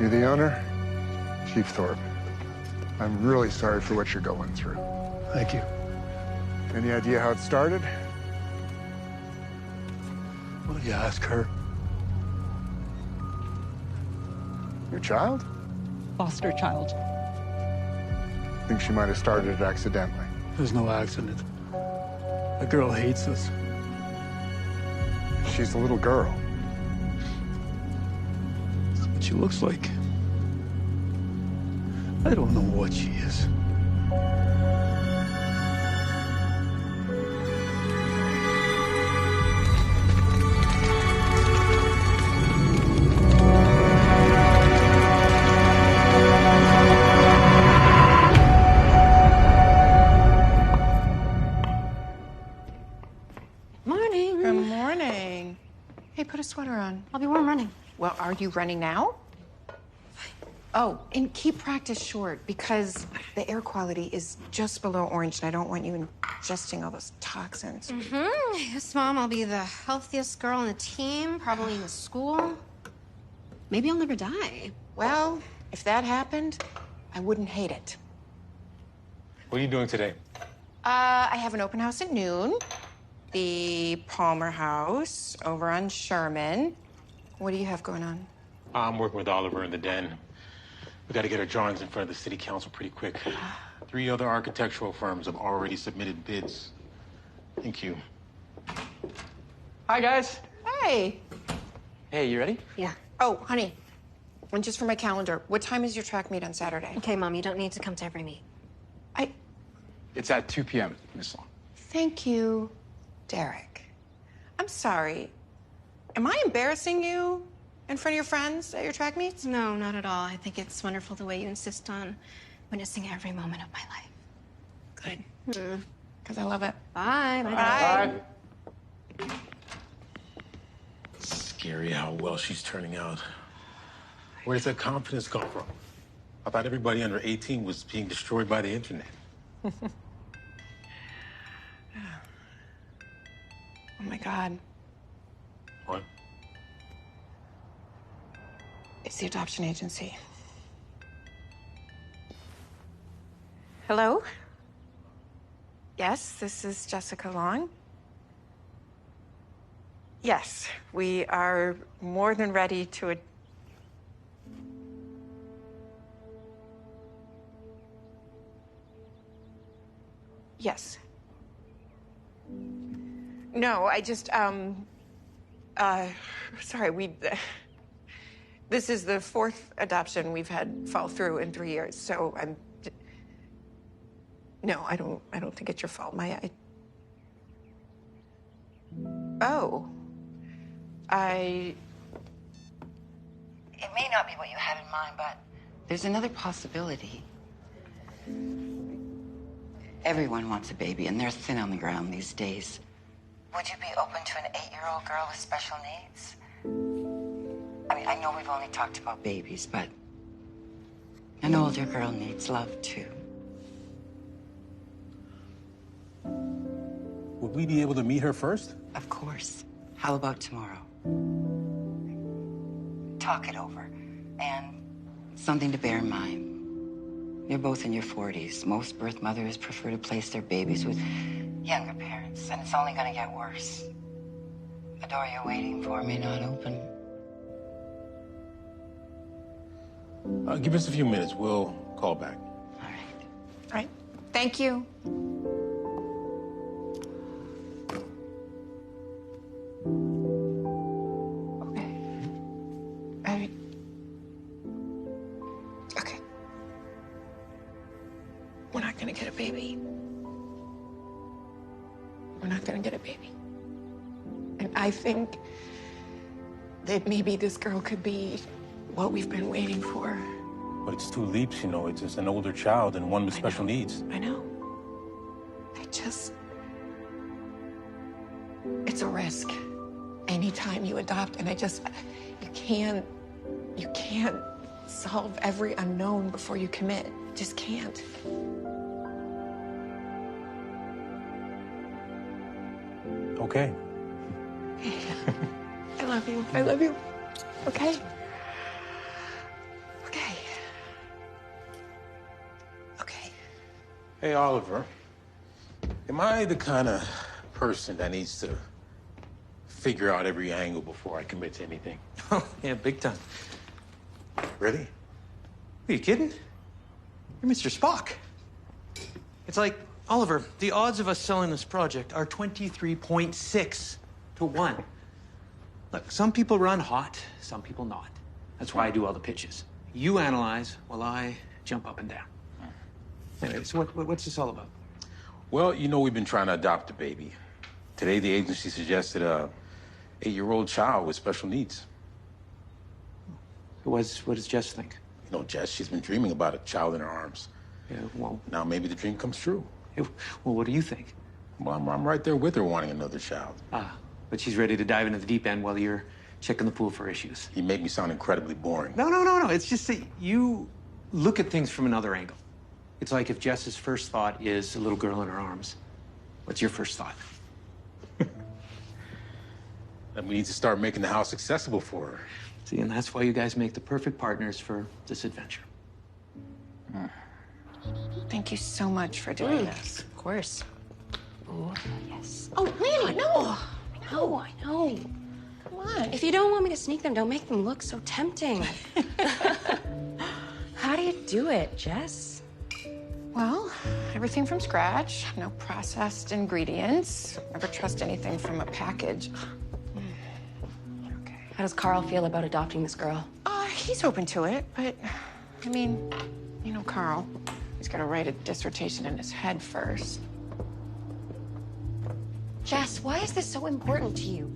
You the owner? Chief Thorpe. I'm really sorry for what you're going through. Thank you. Any idea how it started? Well, you ask her. Your child? Foster child. Think she might have started it accidentally. There's no accident. The girl hates us. She's a little girl. That's what she looks like. I don't know what she is. Morning. Good morning. Hey, put a sweater on. I'll be warm running. Well, are you running now? Oh, and keep practice short because the air quality is just below orange and I don't want you ingesting all those toxins. Yes, Mom, I'll be the healthiest girl on the team, probably in the school. Maybe I'll never die. Well, if that happened, I wouldn't hate it. What are you doing today? I have an open house at noon. The Palmer House over on Sherman. What do you have going on? I'm working with Oliver in the den. We got to get our drawings in front of the city council pretty quick. 3 other architectural firms have already submitted bids. Thank you. Hi, guys. Hey. Hey, you ready? Yeah. Oh, honey, and just for my calendar, what time is your track meet on Saturday? Okay, Mom, you don't need to come to every meet. It's at 2 p.m., Miss Long. Thank you, Derek. I'm sorry. Am I embarrassing you in front of your friends at your track meets? No, not at all. I think it's wonderful the way you insist on witnessing every moment of my life. Good. Because I love it. Bye. Bye. Bye. Scary how well she's turning out. Where does that confidence come from? I thought everybody under 18 was being destroyed by the internet. Oh my God. What? It's the adoption agency. Hello? Yes, this is Jessica Long. Yes, we are more than ready to. Yes. No, I just, sorry, this is the 4th adoption we've had fall through in 3 years, so no, I don't think it's your fault. It may not be what you had in mind, but there's another possibility. Everyone wants a baby, and they're thin on the ground these days. Would you be open to an 8-year-old girl with special needs? I mean, I know we've only talked about babies, but an older girl needs love, too. Would we be able to meet her first? Of course. How about tomorrow? Talk it over. And something to bear in mind. You're both in your 40s. Most birth mothers prefer to place their babies with younger parents, and it's only going to get worse. The door you're waiting for may not open. Give us a few minutes. We'll call back. All right. All right, thank you. Okay. We're not gonna get a baby. We're not gonna get a baby. And I think that maybe this girl could be what we've been waiting for. But it's 2 leaps, you know. It's just an older child and one with special needs. I know. It's a risk. Anytime you adopt, and you can't solve every unknown before you commit. Just can't. Okay. I love you. I love you. Okay? Hey, Oliver. Am I the kind of person that needs to figure out every angle before I commit to anything? Oh, yeah, big time. Really? Are you kidding? You're Mr. Spock. It's like, Oliver, the odds of us selling this project are 23.6 to 1. Look, some people run hot, some people not. That's why I do all the pitches. You analyze while I jump up and down. Anyway, so what's this all about? Well, you know we've been trying to adopt a baby. Today, the agency suggested a 8-year-old child with special needs. What does Jess think? You know, Jess, she's been dreaming about a child in her arms. Yeah, well, Now maybe the dream comes true. what do you think? Well, I'm right there with her wanting another child. But she's ready to dive into the deep end while you're checking the pool for issues. You make me sound incredibly boring. No. It's just that you look at things from another angle. It's like if Jess's first thought is a little girl in her arms. What's your first thought? Then we need to start making the house accessible for her. See, and that's why you guys make the perfect partners for this adventure. Thank you so much for doing this. Of course. Yes. Oh, Lanny, no! No, I know. Come on. If you don't want me to sneak them, don't make them look so tempting. How do you do it, Jess? Well, everything from scratch, no processed ingredients. Never trust anything from a package. Okay. How does Carl feel about adopting this girl? He's open to it, but I mean, you know, Carl, he's got to write a dissertation in his head first. Jess, why is this so important to you?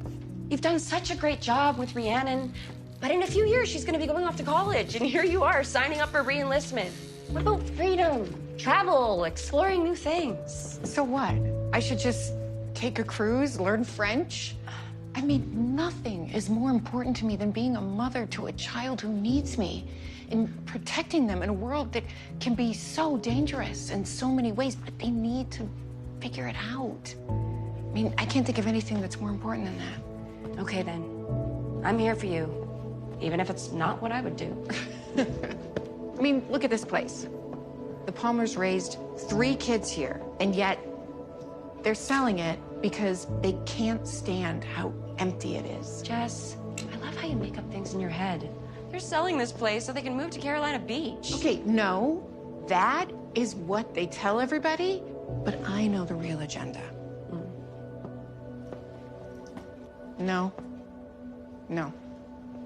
You've done such a great job with Rhiannon, but in a few years she's gonna be going off to college, and here you are signing up for re-enlistment. What about freedom, travel, exploring new things? So what? I should just take a cruise, learn French? I mean, nothing is more important to me than being a mother to a child who needs me and protecting them in a world that can be so dangerous in so many ways, but they need to figure it out. I mean, I can't think of anything that's more important than that. Okay, then. I'm here for you, even if it's not what I would do. I mean, look at this place. The Palmers raised 3 kids here, and yet they're selling it because they can't stand how empty it is. Jess, I love how you make up things in your head. They're selling this place so they can move to Carolina Beach. Okay, no, that is what they tell everybody, but I know the real agenda. No. No.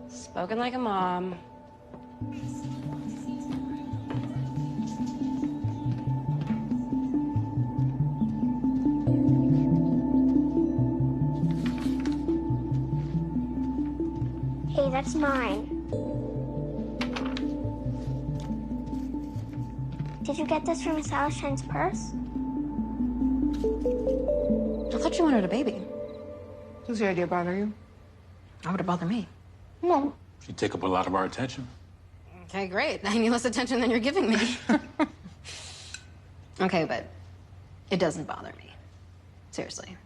Spoken like a mom. Hey, that's mine. Did you get this from Miss Allishine's purse? I thought you wanted a baby. Does the idea bother you? How would it bother me? No. You take up a lot of our attention. Okay, great. I need less attention than you're giving me. Okay, but it doesn't bother me. Seriously.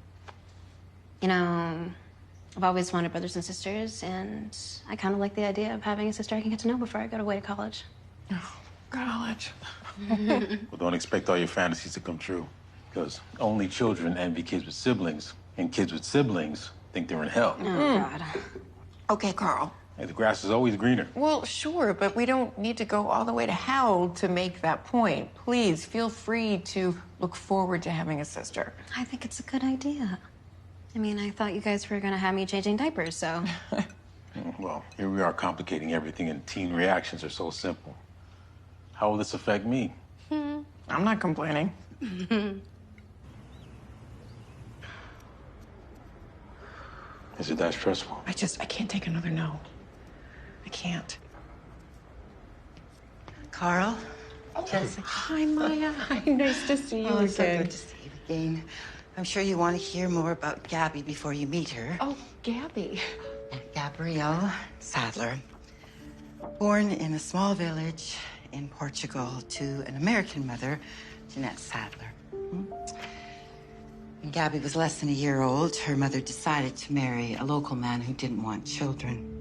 You know, I've always wanted brothers and sisters, and I kind of like the idea of having a sister I can get to know before I go away to college. Oh, college. Well, don't expect all your fantasies to come true, because only children envy kids with siblings, and kids with siblings think they're in hell. Oh, God. Okay, Carl. Hey, the grass is always greener. Well, sure, but we don't need to go all the way to hell to make that point. Please feel free to look forward to having a sister. I think it's a good idea. I mean, I thought you guys were gonna have me changing diapers, so. Well, here we are complicating everything, and teen reactions are so simple. How will this affect me? I'm not complaining. Is it that stressful? I can't take another no. I can't. Carl? Jessica? Hi, Maya. Hi, nice to see you Oh, again. so good to see you again. I'm sure you want to hear more about Gabby before you meet her. Oh, Gabby. Gabrielle Sadler. Born in a small village in Portugal to an American mother, Jeanette Sadler. When Gabby was less than a year old, her mother decided to marry a local man who didn't want children.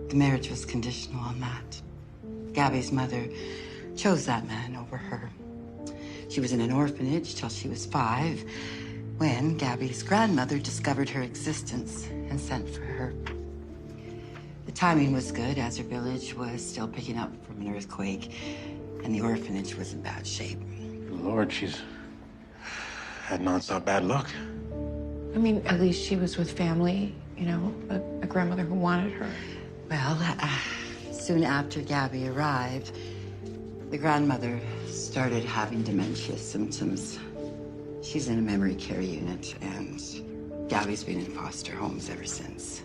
The marriage was conditional on that. Gabby's mother chose that man over her. She was in an orphanage till she was 5, when Gabby's grandmother discovered her existence and sent for her. The timing was good, as her village was still picking up from an earthquake, and the orphanage was in bad shape. Lord, she's had nonstop bad luck. I mean, at least she was with family, you know, a grandmother who wanted her. Well, soon after Gabby arrived, the grandmother started having dementia symptoms. She's in a memory care unit, and Gabby's been in foster homes ever since.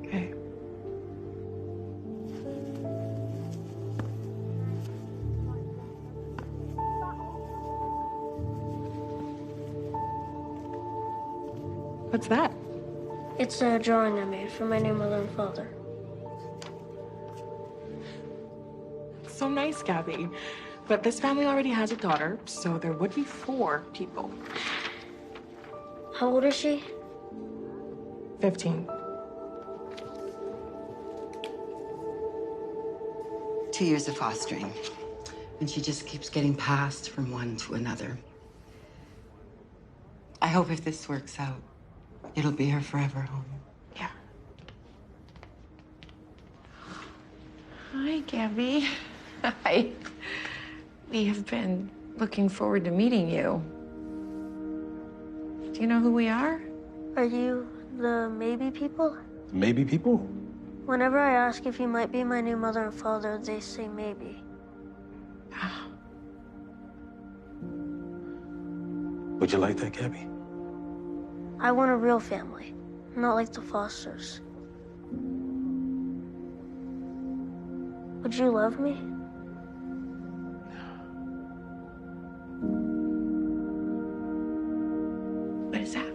Okay. What's that? It's a drawing I made for my new mother and father. So nice, Gabby. But this family already has a daughter, so there would be 4 people. How old is she? 15. 2 years of fostering, and she just keeps getting passed from one to another. I hope if this works out, it'll be her forever home. Yeah. Hi, Gabby. Hi. We have been looking forward to meeting you. Do you know who we are? Are you the maybe people? Maybe people? Whenever I ask if you might be my new mother and father, they say maybe. Would you like that, Gabby? I want a real family, not like the Fosters. Would you love me? What is that?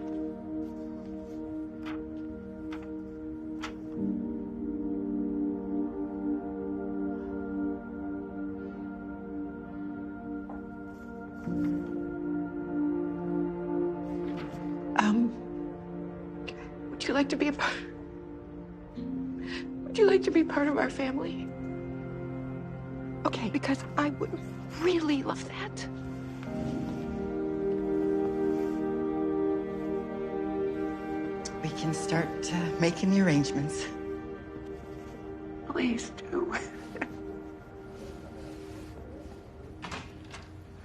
Would you like to be a part? Would you like to be part of our family? Okay, because I would really love that. We can start making the arrangements. Please do.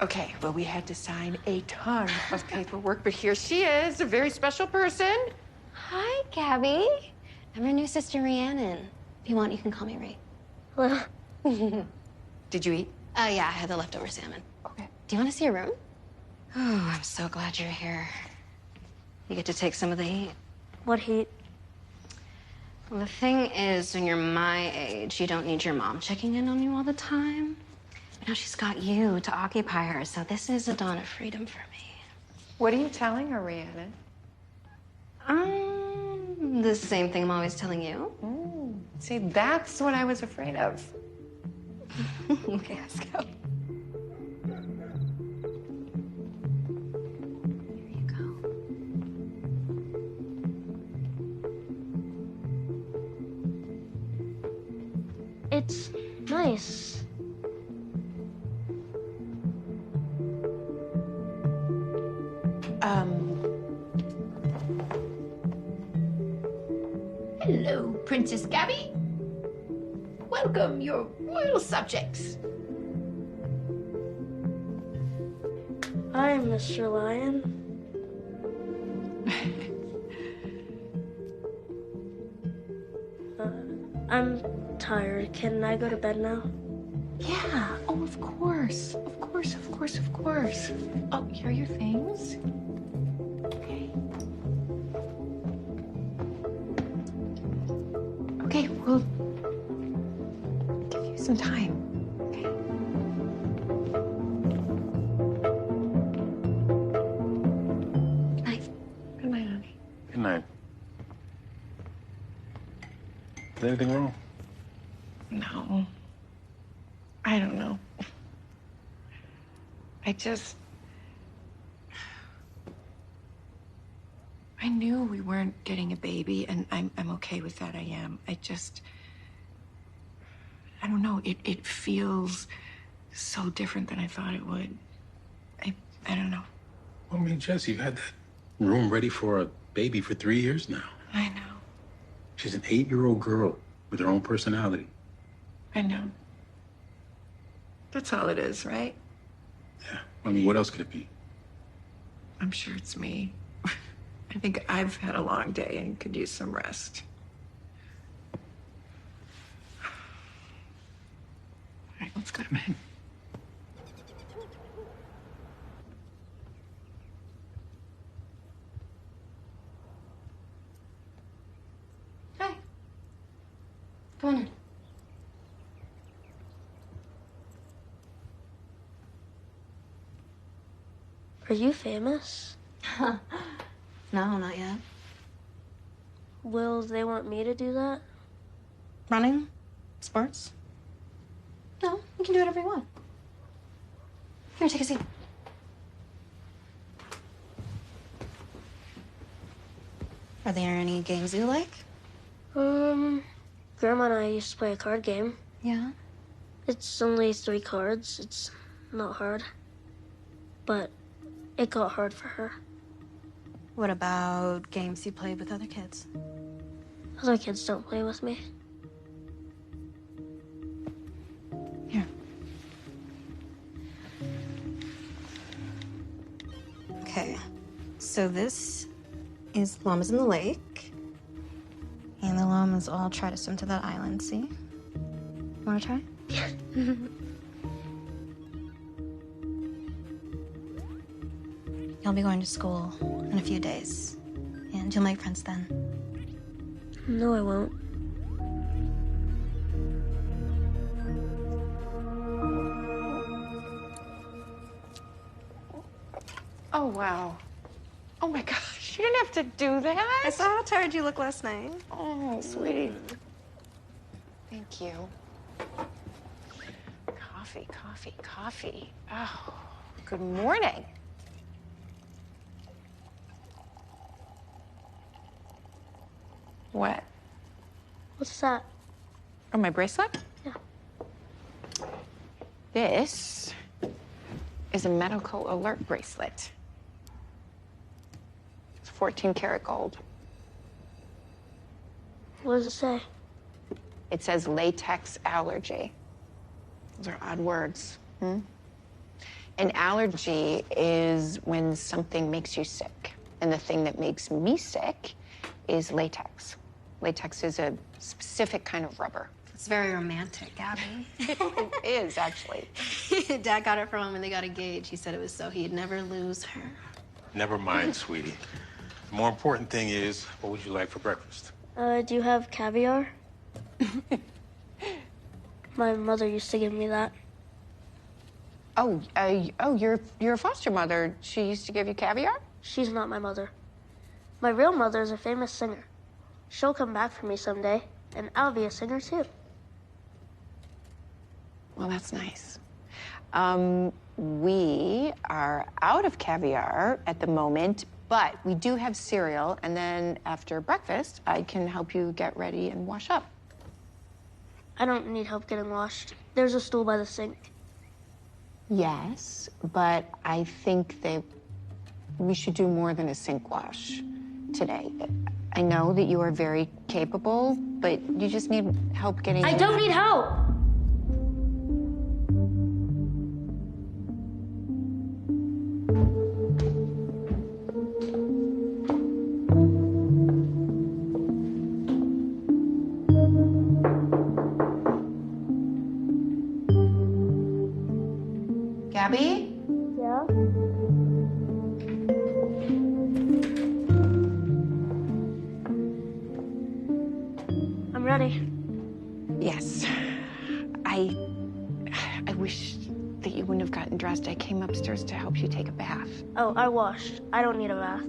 Okay, well, we had to sign a ton of paperwork, but here she is, a very special person. Hi, Gabby. I'm your new sister, Rhiannon. If you want, you can call me Ray. Well, Did you eat? Yeah, I had the leftover salmon. Okay. Do you want to see a room? Oh, I'm so glad you're here. You get to take some of the heat. what heat? Well, the thing is, when you're my age, you don't need your mom checking in on you all the time. Now she's got you to occupy her, so this is a dawn of freedom for me. What are you telling her, Rhiannon? The same thing I'm always telling you. See, that's what I was afraid of. Okay, let's go. Here you go. It's nice. Hello, Princess Gabby. Welcome, your royal subjects. Hi, Mr. Lion. I'm tired. Can I go to bed now? Yeah, oh, of course. Of course, of course, of course. Oh, here are your things. Okay. Okay, we'll give you some time. Okay. Good night. Good night, honey. Good night. Is anything wrong? No. I don't know. I knew we weren't getting a baby, and I'm okay with that. I am. I don't know. It feels so different than I thought it would. mean, Jess, you've had that room ready for a baby for 3 years now. I know. She's an 8-year-old girl with her own personality. I know. That's all it is, right? Yeah. I mean, what else could it be? I'm sure it's me. I think I've had a long day and could use some rest. All right, let's go to bed. Hi. Come on in. Are you famous? No, not yet. Will they want me to do that? Running? Sports? No, you can do whatever you want. Here, take a seat. Are there any games you like? Grandma and I used to play a card game. Yeah. It's only 3 cards. It's not hard. But it got hard for her. What about games you played with other kids? Other kids don't play with me. Here. Okay, so this is llamas in the lake. And the llamas all try to swim to that island, see? Wanna try? Yeah. You'll be going to school in a few days, and you'll make friends then. No, I won't. Oh, wow. Oh, my gosh. You didn't have to do that. I saw how tired you looked last night. Oh, sweetie. Thank you. Coffee, coffee, coffee. Oh, good morning. What? What's that? Oh, my bracelet? Yeah. This is a medical alert bracelet. It's 14 karat gold. What does it say? It says latex allergy. Those are odd words. An allergy is when something makes you sick. And the thing that makes me sick is latex. Latex is a specific kind of rubber. It's very romantic, Abby. It is, actually. Dad got it from him when they got engaged. He said it was so he'd never lose her. Never mind, sweetie. The more important thing is, what would you like for breakfast? Do you have caviar? My mother used to give me that. Oh, you're a foster mother. She used to give you caviar? She's not my mother. My real mother is a famous singer. She'll come back for me someday, and I'll be a singer too. Well, that's nice. We are out of caviar at the moment, but we do have cereal, and then after breakfast, I can help you get ready and wash up. I don't need help getting washed. There's a stool by the sink. Yes, but I think that we should do more than a sink wash today. I know that you are very capable, but you just need help getting... I don't need help! Gabby? Yeah? I'm ready. Yes. I wish that you wouldn't have gotten dressed. I came upstairs to help you take a bath. Oh, I washed. I don't need a bath.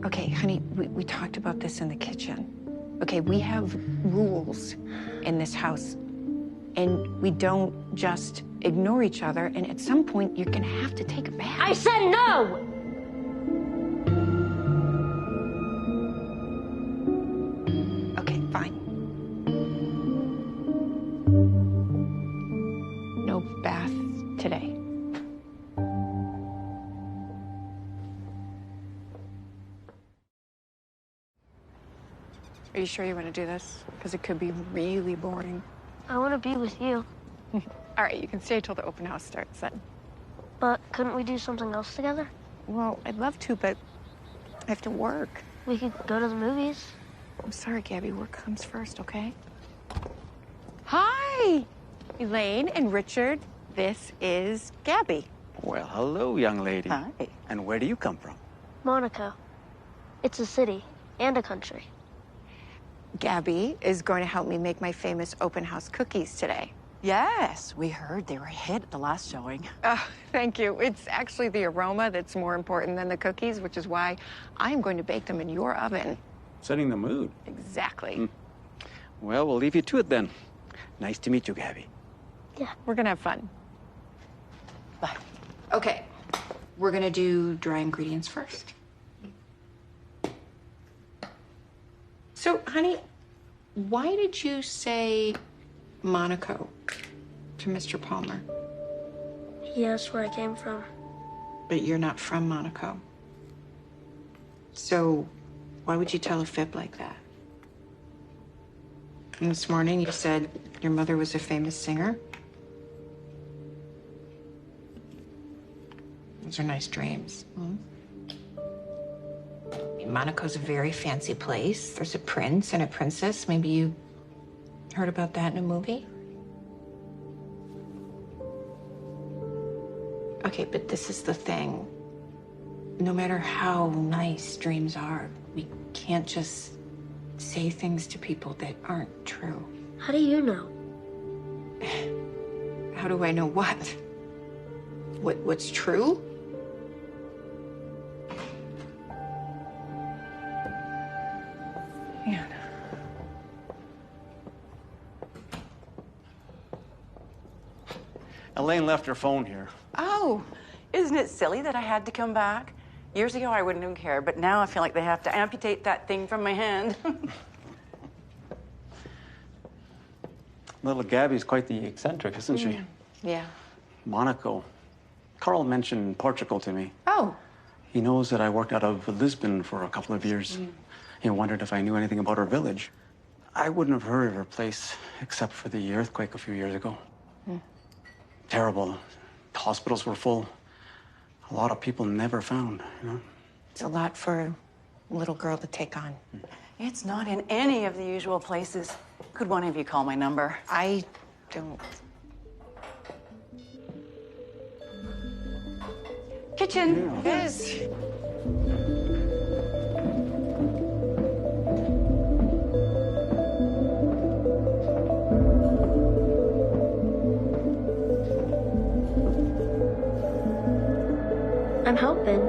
Okay, honey, we talked about this in the kitchen. Okay, we have rules in this house, and we don't just ignore each other, and at some point, you're gonna have to take a bath. I said no! Okay, fine. No bath today. Are you sure you want to do this? Because it could be really boring. I want to be with you. All right, you can stay till the open house starts then. But couldn't we do something else together? Well, I'd love to, but I have to work. We could go to the movies. I'm sorry, Gabby. Work comes first, okay? Hi, Elaine and Richard. This is Gabby. Well, hello, young lady. Hi. And where do you come from? Monaco. It's a city and a country. Gabby is going to help me make my famous open house cookies today. Yes, we heard they were a hit at the last showing. Oh, thank you. It's actually the aroma that's more important than the cookies, which is why I'm going to bake them in your oven. Setting the mood. Exactly. Well, we'll leave you to it then. Nice to meet you, Gabby. Yeah. We're gonna have fun. Bye. Okay, we're gonna do dry ingredients first. So, honey, why did you say Monaco to Mr. Palmer? He asked where I came from. But you're not from Monaco. So, why would you tell a fib like that? And this morning you said your mother was a famous singer. Those are nice dreams. Monaco's a very fancy place. There's a prince and a princess. Maybe you heard about that in a movie? Okay, but this is the thing. No matter how nice dreams are, we can't just say things to people that aren't true. How do you know? How do I know what? What's true? Man. Elaine left her phone here. Oh, isn't it silly that I had to come back? Years ago, I wouldn't have cared, but now I feel like they have to amputate that thing from my hand. Little Gabby's quite the eccentric, isn't she? Yeah. Monaco. Carl mentioned Portugal to me. Oh. He knows that I worked out of Lisbon for a couple of years. He wondered if I knew anything about her village. I wouldn't have heard of her place except for the earthquake a few years ago. Terrible. The hospitals were full. A lot of people never found, you know? It's a lot for a little girl to take on. It's not in any of the usual places. Could one of you call my number? I don't. Kitchen. Yes. I'm helping.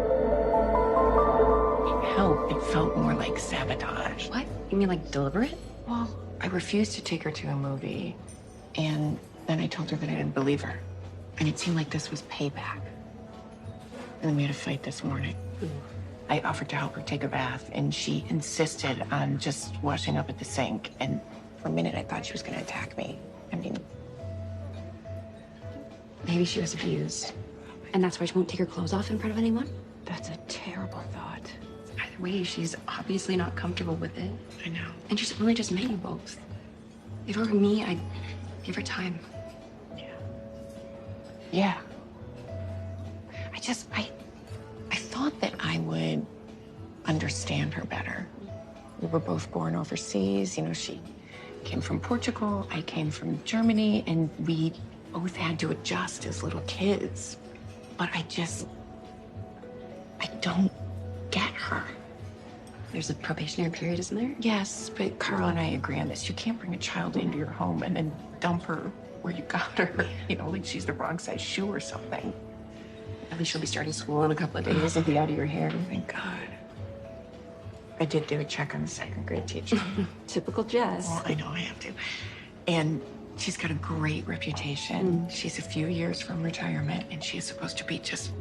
Help. It felt more like sabotage. What? You mean like deliberate? Well, I refused to take her to a movie, and then I told her that I didn't believe her. And it seemed like this was payback. And then we had a fight this morning. I offered to help her take a bath, and she insisted on just washing up at the sink. And for a minute, I thought she was going to attack me. I mean, Maybe she was abused. And that's why she won't take her clothes off in front of anyone? that's a terrible thought. Either way, she's obviously not comfortable with it. I know. And she's really just met you both. If it were me, I'd give her time. Yeah. I thought that I would understand her better. We were both born overseas. You know, she came from Portugal, I came from Germany, and we both had to adjust as little kids. But I don't get her. There's a probationary period, isn't there? Yes, but Carl and I agree on this. You can't bring a child into your home and then dump her where you got her. You know, like she's the wrong size shoe or something. At least she'll be starting school in a couple of days and be out of your hair. Thank God. I did do a check on the second grade teacher. Typical Jess. Well, I know I have to. And she's got a great reputation. She's a few years from retirement, and she's supposed to be just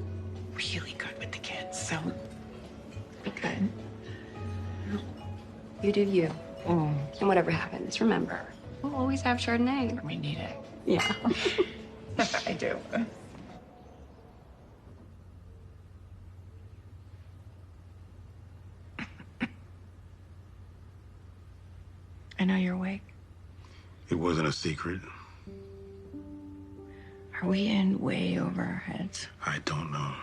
really good with the kids. So, be good. You do you. And whatever happens, remember, we'll always have Chardonnay. We need it. Yeah. I do. I know you're awake. It wasn't a secret. Are we in way over our heads? I don't know.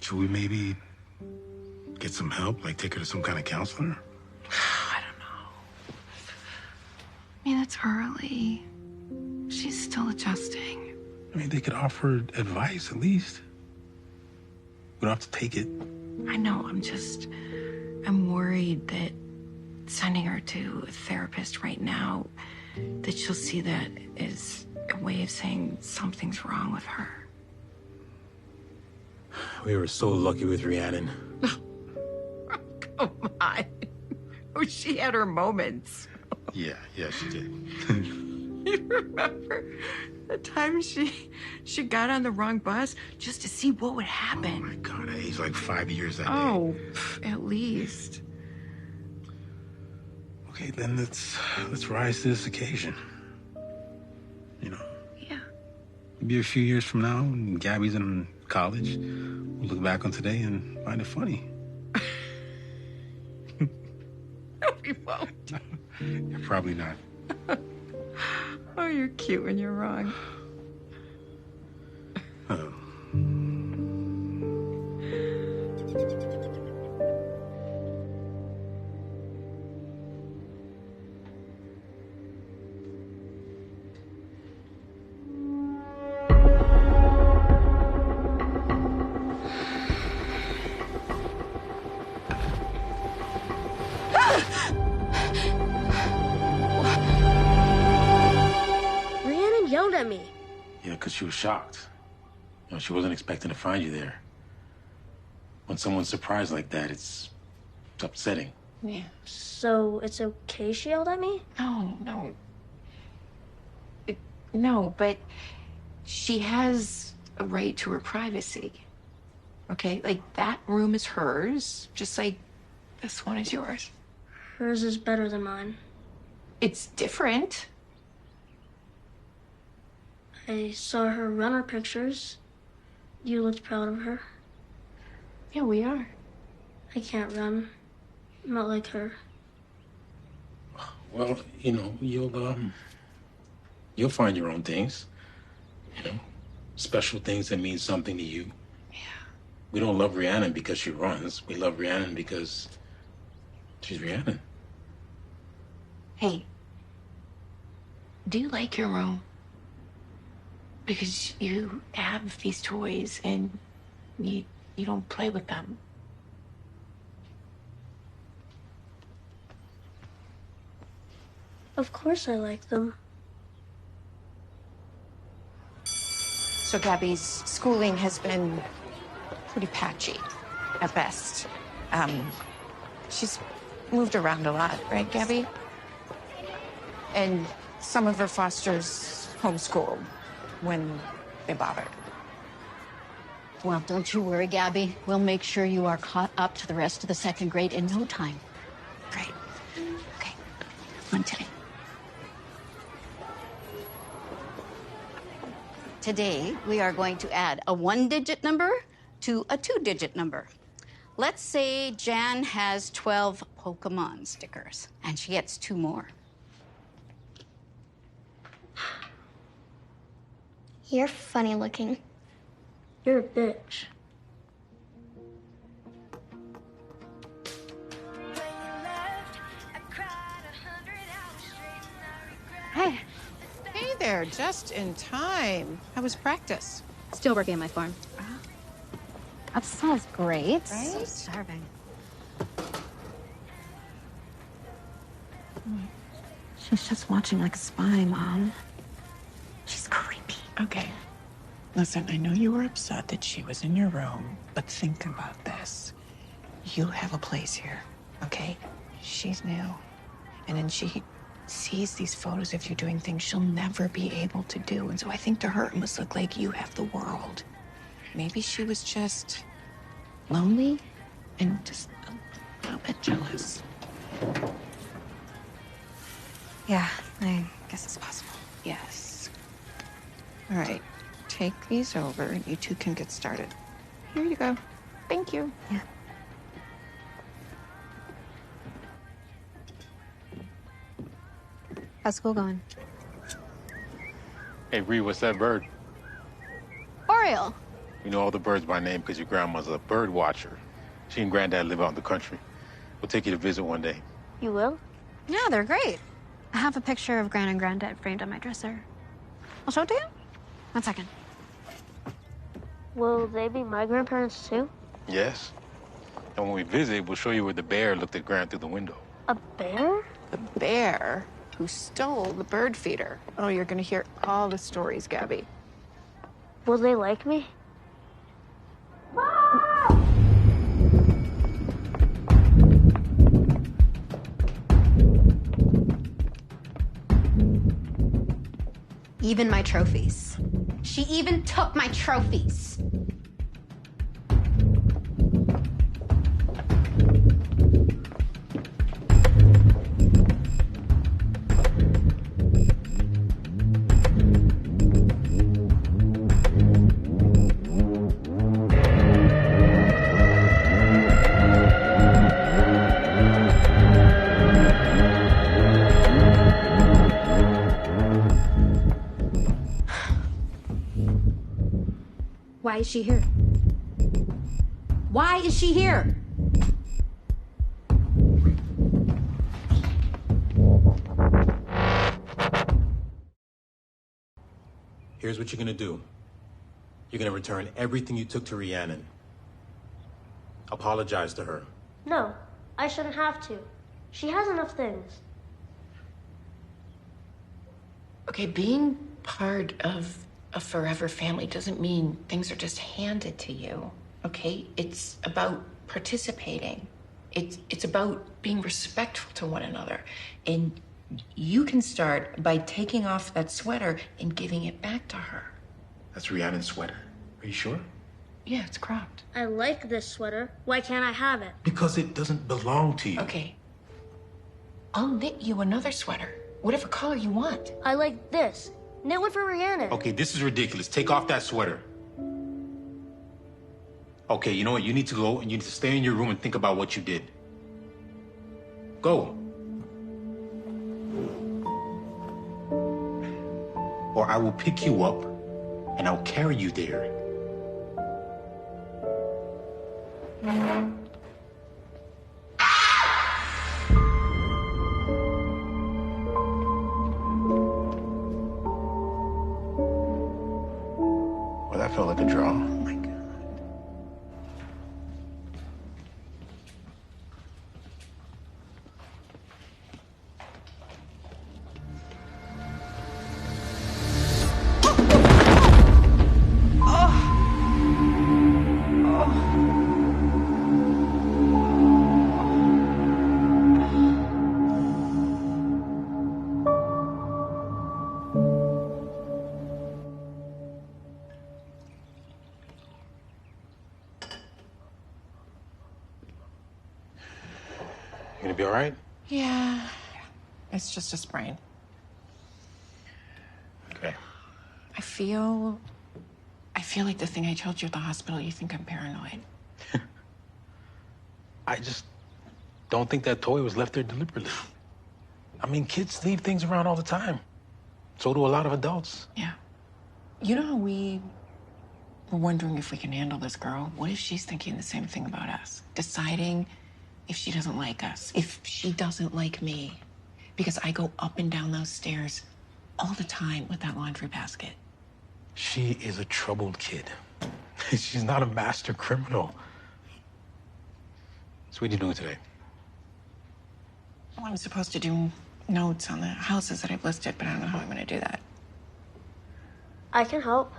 Should we maybe get some help? Like take her to some kind of counselor? I don't know. I mean, it's early. She's still adjusting. I mean, they could offer advice at least. We don't have to take it. I know, I'm worried that sending her to a therapist right now, that she'll see that as a way of saying something's wrong with her. We were so lucky with Rhiannon. Come on. Oh, she had her moments. Yeah, she did. You remember the time she got on the wrong bus just to see what would happen? Oh my God, I aged like 5 years that day. Oh, at least. Okay, then let's rise to this occasion. You know? Yeah. Maybe a few years from now, when Gabby's in college, we'll look back on today and find it funny. No, we won't. Yeah, probably not. Oh, you're cute when you're wrong. Oh. Rhiannon yelled at me. Yeah, because she was shocked. You know, she wasn't expecting to find you there. When someone's surprised like that, it's upsetting. Yeah. So it's okay she yelled at me? No. No, but she has a right to her privacy. Okay? Like, that room is hers, just like this one is yours. Hers is better than mine. It's different. I saw her runner pictures. You looked proud of her. Yeah, we are. I can't run. Not like her. Well, you know, you'll find your own things. You know, special things that mean something to you. Yeah. We don't love Rhiannon because she runs. We love Rhiannon because she's Rhiannon. Hey, do you like your room? Because you have these toys and you don't play with them. Of course I like them. So Gabby's schooling has been pretty patchy at best. She's moved around a lot, right, Gabby? And some of her fosters homeschooled when they bothered. Well, don't you worry, Gabby. We'll make sure you are caught up to the rest of the second grade in no time. Great. Okay. On today. Today, we are going to add a 1-digit number to a 2-digit number. Let's say Jan has 12 Pokemon stickers, and she gets 2 more. You're funny looking. You're a bitch. Hey. Hey there, just in time. How was practice? Still working on my form. That smells great. Right? Starving. She's just watching like a spy, Mom. She's creepy. Okay. Listen, I know you were upset that she was in your room, but think about this. You have a place here, okay? She's new. And then she sees these photos of you doing things she'll never be able to do. And so I think to her, it must look like you have the world. Maybe she was just lonely and just a little bit jealous. Yeah, I guess it's possible. Yes. All right, take these over and you two can get started. Here you go. Thank you. Yeah. How's school going? Hey, Ree, what's that bird? Oriole. You know all the birds by name because your grandma's a bird watcher. She and Granddad live out in the country. We'll take you to visit one day. You will? Yeah, they're great. I have a picture of Gran and Granddad framed on my dresser. I'll show it to you. 1 second. Will they be my grandparents too? Yes. And when we visit, we'll show you where the bear looked at Gran through the window. A bear? The bear who stole the bird feeder. Oh, you're gonna hear all the stories, Gabby. Will they like me? Even my trophies. She even took my trophies. Why is she here? Why is she here? Here's what you're gonna do. You're gonna return everything you took to Rhiannon. Apologize to her. No, I shouldn't have to. She has enough things. Okay, being part of a forever family doesn't mean things are just handed to you, okay? It's about participating. It's about being respectful to one another. And you can start by taking off that sweater and giving it back to her. That's Rhiannon's sweater. Are you sure? Yeah, it's cropped. I like this sweater. Why can't I have it? Because it doesn't belong to you. Okay. I'll knit you another sweater, whatever color you want. I like this. Knit one for Rhiannon. Okay, this is ridiculous. Take off that sweater. Okay, you know what? You need to go and you need to stay in your room and think about what you did. Go. Or I will pick you up and I'll carry you there. Well, that felt like a draw. Oh my God. You gonna be all right? Yeah, it's just a sprain. Okay. I feel like the thing I told you at the hospital, you think I'm paranoid. I just don't think that toy was left there deliberately. I mean, kids leave things around all the time. So do a lot of adults. Yeah. You know how we were wondering if we can handle this girl? What if she's thinking the same thing about us? Deciding if she doesn't like us, if she doesn't like me. Because I go up and down those stairs all the time with that laundry basket. She is a troubled kid. She's not a master criminal. So what are you doing today? Well, I'm supposed to do notes on the houses that I've listed, but I don't know how I'm going to do that. I can help.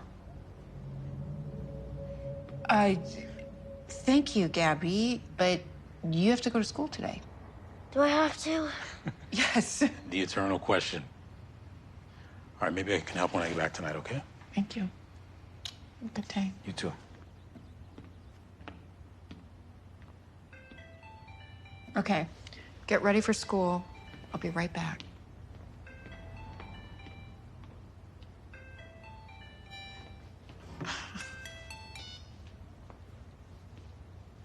Thank you, Gabby, but you have to go to school today. Do I have to? Yes. The eternal question. All right, maybe I can help when I get back tonight, okay? Thank you. Good day. You too. Okay, get ready for school. I'll be right back.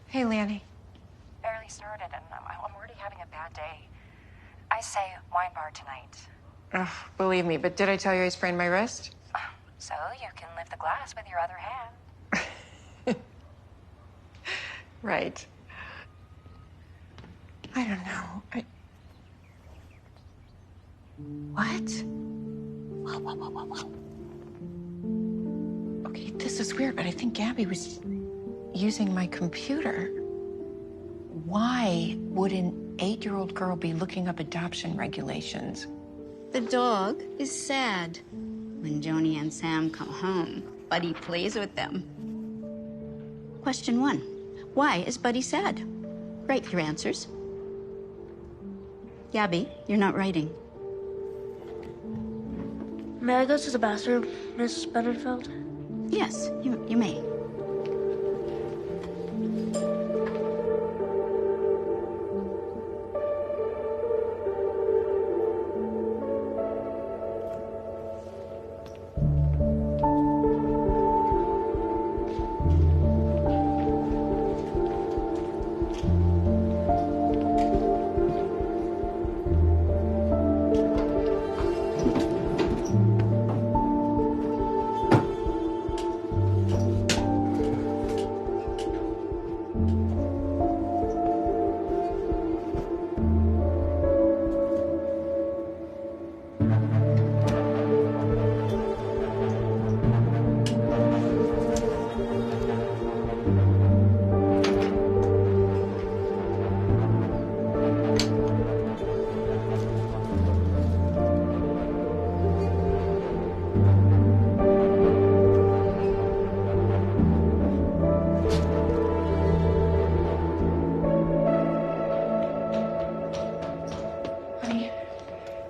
Hey, Lanny. Barely started, and I'm already having a bad day. I say wine bar tonight. Ugh, believe me, but did I tell you I sprained my wrist? So you can lift the glass with your other hand. Right. I don't know. What? Whoa. Okay, this is weird, but I think Gabby was using my computer. Why would an 8-year-old girl be looking up adoption regulations? The dog is sad. When Joni and Sam come home, Buddy plays with them. Question 1. Why is Buddy sad? Write your answers. Gabby, you're not writing. May I go to the bathroom, Miss Benenfeld? Yes, you may.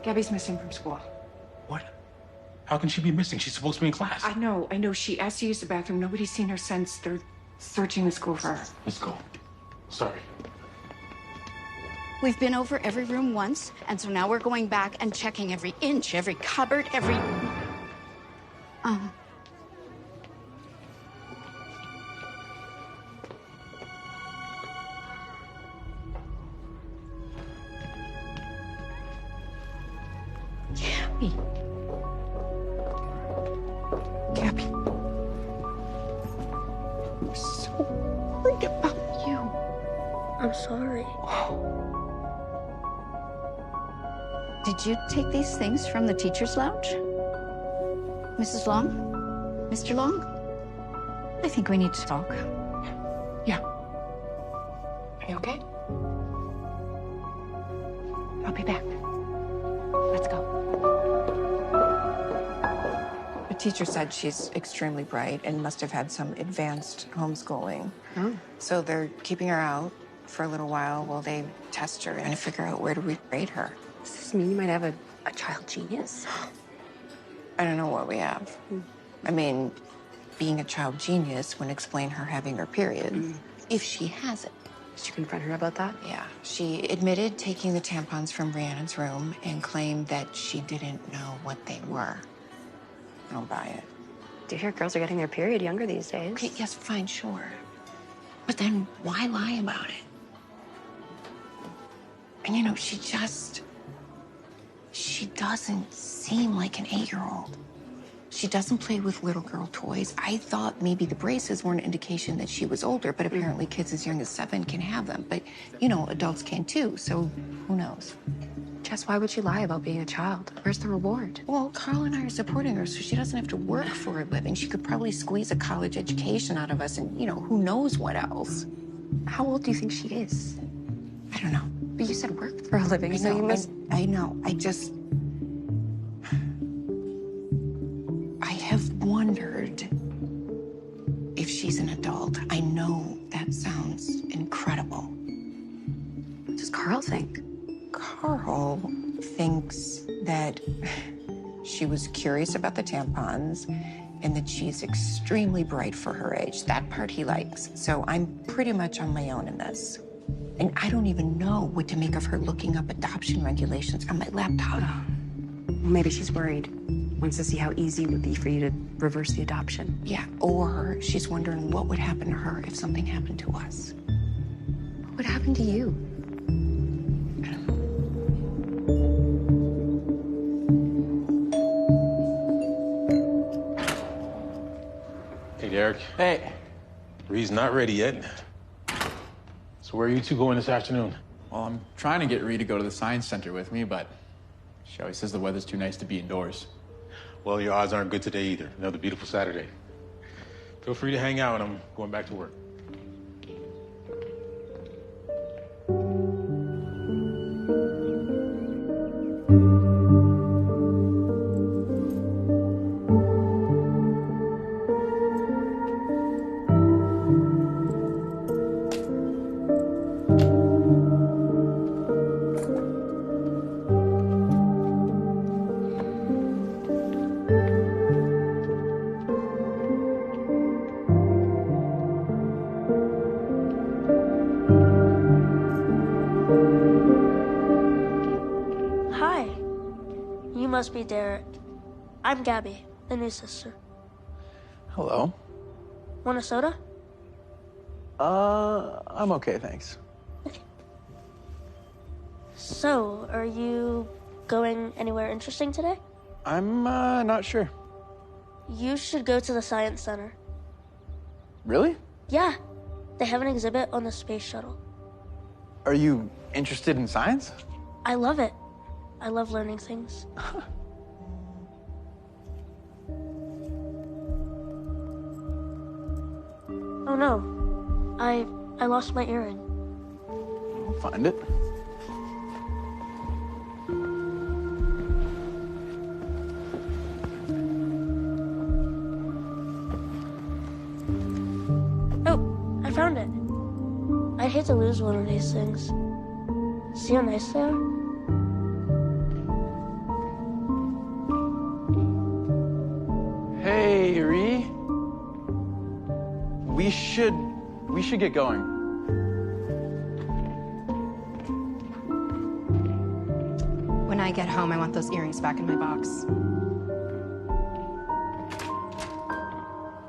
Gabby's missing from school. What? How can she be missing? She's supposed to be in class. I know. She asked to use the bathroom. Nobody's seen her since. They're searching the school for her. Let's go. Sorry. We've been over every room once, and so now we're going back and checking every inch, every cupboard, every... Gabby. Gabby. I'm so worried about you. I'm sorry. Did you take these things from the teacher's lounge? Mrs. Long? Mr. Long? I think we need to talk. Yeah. Are you okay? I'll be back. Let's go. The teacher said she's extremely bright and must have had some advanced homeschooling. Oh. So they're keeping her out for a little while while they test her and figure out where to regrade her. Does this mean you might have a child genius? I don't know what we have. I mean, being a child genius wouldn't explain her having her period, if she has it. Did you confront her about that? Yeah. She admitted taking the tampons from Rhiannon's room and claimed that she didn't know what they were. I don't buy it. Do you hear girls are getting their period younger these days? Okay, yes, fine, sure. But then why lie about it? And you know, she doesn't seem like an 8-year-old. She doesn't play with little girl toys. I thought maybe the braces were an indication that she was older, but apparently kids as young as 7 can have them. But, you know, adults can too, so who knows? Jess, why would she lie about being a child? Where's the reward? Well, Carl and I are supporting her, so she doesn't have to work for a living. She could probably squeeze a college education out of us and, you know, who knows what else. How old do you think she is? I don't know. But you said work for a living, I so know, you must... I know. I have wondered if she's an adult. I know that sounds incredible. What does Carl think? Carl thinks that she was curious about the tampons and that she's extremely bright for her age. That part he likes. So I'm pretty much on my own in this. And I don't even know what to make of her looking up adoption regulations on my laptop. Maybe she's worried. Wants to see how easy it would be for you to reverse the adoption. Yeah, or she's wondering what would happen to her if something happened to us. What would happen to you? Derek. Hey. Ree's not ready yet. So where are you two going this afternoon? Well, I'm trying to get Ree to go to the science center with me, but she always says the weather's too nice to be indoors. Well, your odds aren't good today either. Another beautiful Saturday. Feel free to hang out. I'm going back to work. Hi. You must be Derek. I'm Gabby, the new sister. Hello. Want a soda? I'm okay, thanks. So, are you going anywhere interesting today? I'm, not sure. You should go to the Science Center. Really? Yeah, they have an exhibit on the space shuttle. Are you interested in science? I love it. I love learning things. Oh no, I lost my earring. I'll find it. Oh, I found it. I'd hate to lose one of these things. See how nice they are? Hey, Ree. We should get going. When I get home, I want those earrings back in my box.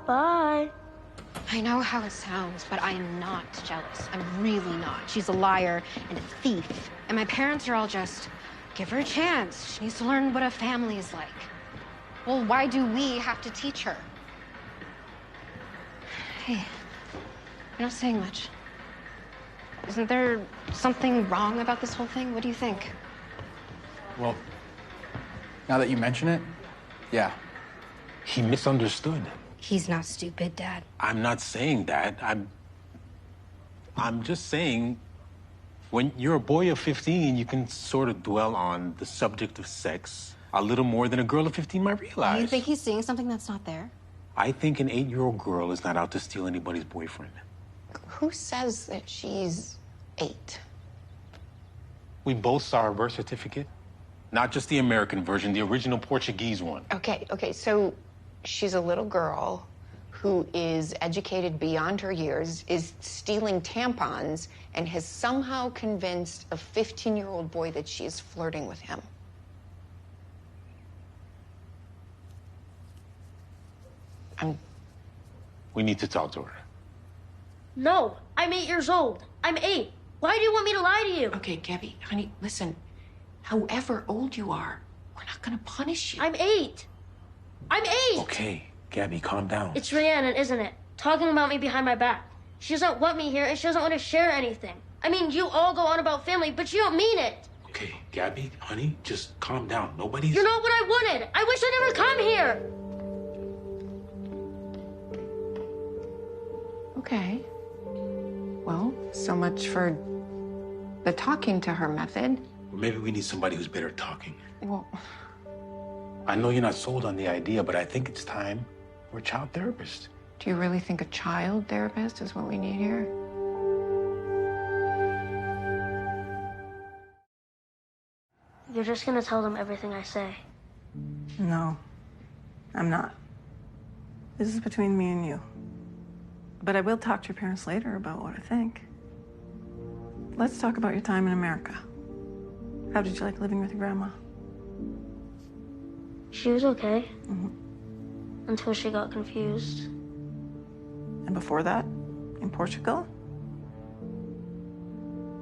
Bye. I know how it sounds, but I am not jealous. I'm really not. She's a liar and a thief. And my parents are all just, give her a chance. She needs to learn what a family is like. Well, why do we have to teach her? Hey, you're not saying much. Isn't there something wrong about this whole thing? What do you think? Well, now that you mention it, yeah. He misunderstood. He's not stupid, Dad. I'm not saying that. I'm just saying when you're a boy of 15, you can sort of dwell on the subject of sex a little more than a girl of 15 might realize. You think he's seeing something that's not there? I think an 8-year-old girl is not out to steal anybody's boyfriend. Who says that she's 8? We both saw her birth certificate. Not just the American version, the original Portuguese one. Okay, so she's a little girl who is educated beyond her years, is stealing tampons, and has somehow convinced a 15-year-old boy that she is flirting with him. We need to talk to her. No, I'm 8 years old. I'm 8. Why do you want me to lie to you? Okay, Gabby, honey, listen. However old you are, we're not gonna punish you. I'm 8. I'm 8! Okay, Gabby, calm down. It's Rhiannon, isn't it? Talking about me behind my back. She doesn't want me here and she doesn't want to share anything. I mean, you all go on about family, but you don't mean it. Okay, Gabby, honey, just calm down. Nobody's... You're not what I wanted. I wish I'd never come here. Okay. Well, so much for the talking to her method. Maybe we need somebody who's better at talking. Well, I know you're not sold on the idea, but I think it's time for a child therapist. do you really think a child therapist is what we need here? You're just gonna tell them everything I say. No, I'm not. This is between me and you. But I will talk to your parents later about what I think. Let's talk about your time in America. How did you like living with your grandma? She was okay. Until she got confused. And before that, in Portugal?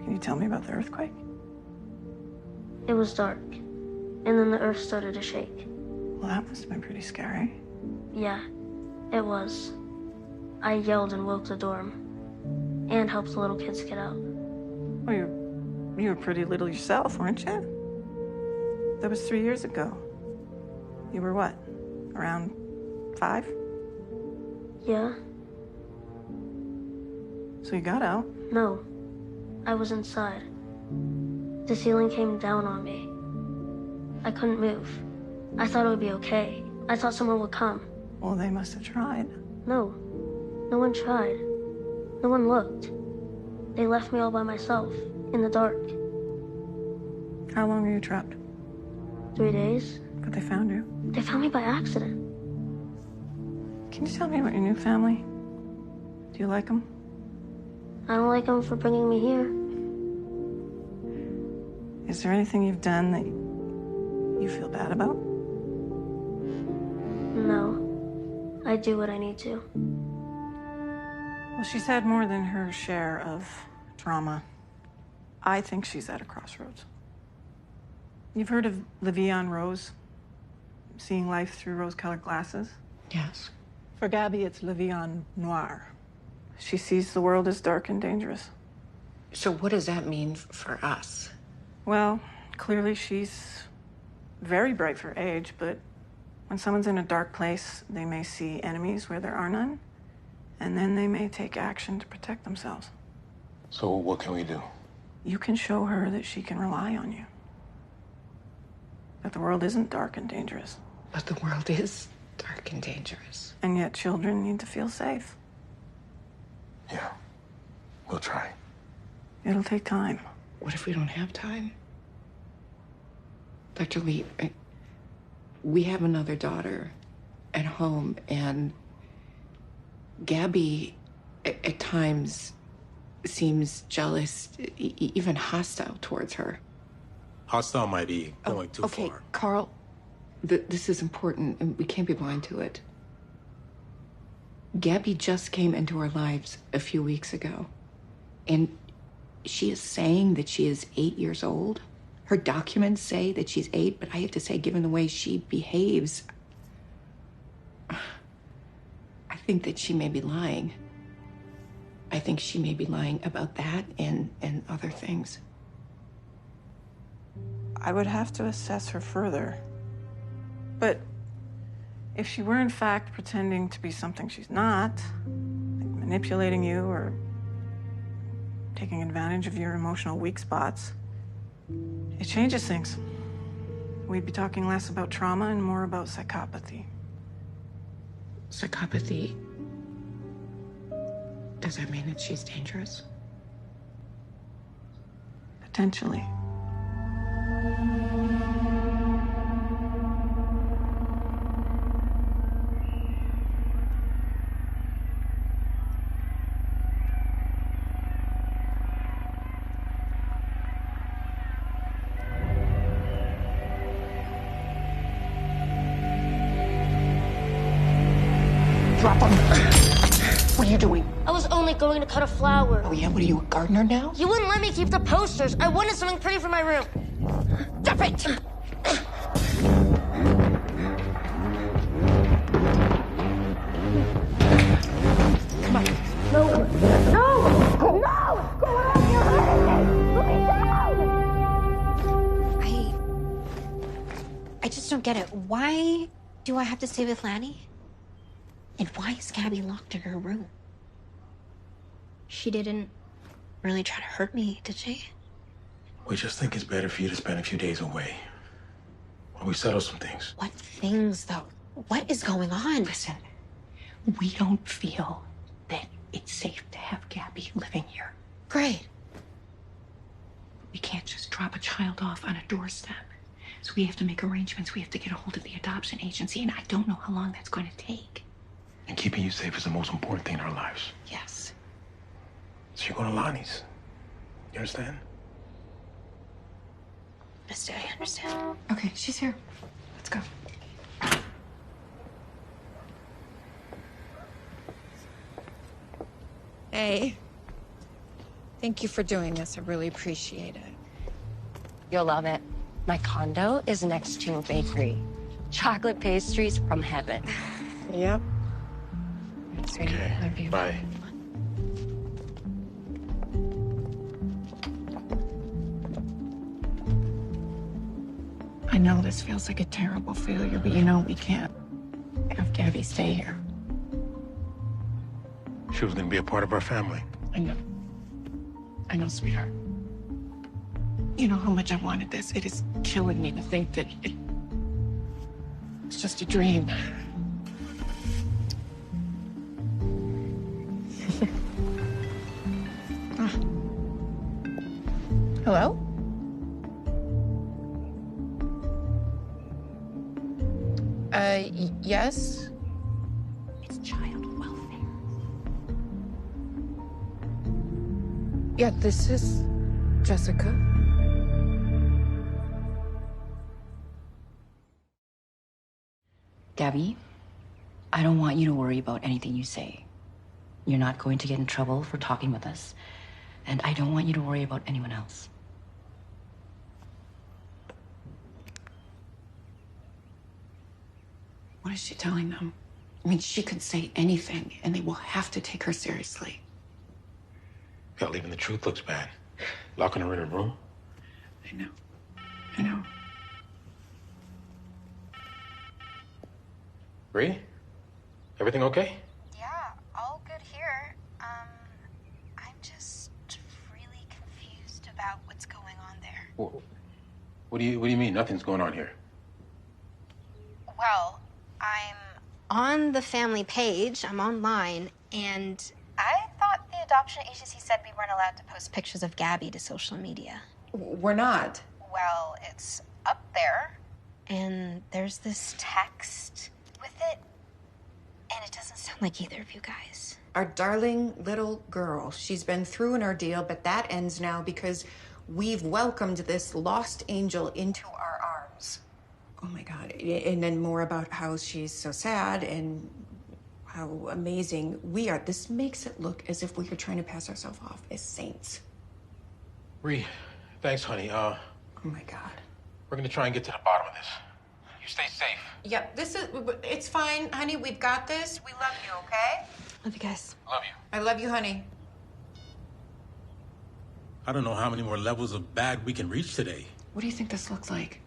Can you tell me about the earthquake? It was dark. And then the earth started to shake. Well, that must have been pretty scary. Yeah, it was. I yelled and woke the dorm and helped the little kids get out. Well, you were pretty little yourself, weren't you? That was 3 years ago. You were what? Around 5? Yeah? So you got out? No. I was inside. The ceiling came down on me. I couldn't move. I thought it would be okay. I thought someone would come. Well, they must have tried. No. No one tried. No one looked. They left me all by myself, in the dark. How long were you trapped? 3 days. But they found you. They found me by accident. Can you tell me about your new family? Do you like them? I don't like them for bringing me here. Is there anything you've done that you feel bad about? No. I do what I need to. Well, she's had more than her share of trauma. I think she's at a crossroads. You've heard of Levian Rose? Seeing life through rose-colored glasses? Yes. For Gabby, it's Levian Noir. She sees the world as dark and dangerous. So what does that mean for us? Well, clearly she's very bright for her age, but when someone's in a dark place, they may see enemies where there are none, and then they may take action to protect themselves. So what can we do? You can show her that she can rely on you. That the world isn't dark and dangerous. But the world is dark and dangerous. And yet children need to feel safe. Yeah, we'll try. It'll take time. What if we don't have time? Dr. Lee, we have another daughter at home, and Gabby, at times, seems jealous, even hostile towards her. Hostile might be going too okay, far. Carl, this is important, and we can't be blind to it. Gabby just came into our lives a few weeks ago, and she is saying that she is 8 years old. Her documents say that she's 8, but I have to say, given the way she behaves, I think that she may be lying. I think she may be lying about that and other things. I would have to assess her further. But if she were in fact pretending to be something she's not, like manipulating you or taking advantage of your emotional weak spots, it changes things. We'd be talking less about trauma and more about psychopathy. Psychopathy? Does that mean that she's dangerous? Potentially. Drop them. What are you doing? I was only going to cut a flower. Oh yeah, what are you, a gardener now? You wouldn't let me keep the posters. I wanted something pretty for my room. Stop it! Come on. No! No! No! Go on! You're hurting me! Let me down! I just don't get it. Why do I have to stay with Lanny? And why is Gabby locked in her room? She didn't really try to hurt me, did she? We just think it's better for you to spend a few days away while we settle some things. What things, though? What is going on? Listen, we don't feel that it's safe to have Gabby living here. Great. We can't just drop a child off on a doorstep. So we have to make arrangements. We have to get a hold of the adoption agency, and I don't know how long that's going to take. And keeping you safe is the most important thing in our lives. Yes. So you're going to Lonnie's. You understand? Mister, I understand. Okay, she's here. Let's go. Hey. Thank you for doing this. I really appreciate it. You'll love it. My condo is next to a bakery. Chocolate pastries from heaven. Yep. sweetie. Okay. Love you. Bye. I know this feels like a terrible failure, but you know we can't have Gabby stay here. She was going to be a part of our family. I know. I know, sweetheart. You know how much I wanted this. It is killing me to think that it's just a dream. Hello? Yes? It's child welfare. Yeah, this is Jessica. Gabby, I don't want you to worry about anything you say. You're not going to get in trouble for talking with us, and I don't want you to worry about anyone else. What is she telling them? I mean, she could say anything, and they will have to take her seriously. Yeah, leaving the truth looks bad. Locking her in a room? I know. I know. Bree? Everything okay? Yeah, all good here. I'm just really confused about what's going on there. What do you mean nothing's going on here? Well, I'm on the family page, I'm online, and I thought the adoption agency said we weren't allowed to post pictures of Gabby to social media. We're not. Well, it's up there, and there's this text with it, and it doesn't sound like either of you guys. Our darling little girl. She's been through an ordeal, but that ends now because we've welcomed this lost angel into our arms. Oh my God. And then more about how she's so sad and how amazing we are. This makes it look as if we are trying to pass ourselves off as saints. Bree, thanks, honey. Oh my God. We're gonna try and get to the bottom of this. You stay safe. Yep, it's fine, honey. We've got this. We love you, okay? Love you guys. Love you. I love you, honey. I don't know how many more levels of bad we can reach today. What do you think this looks like?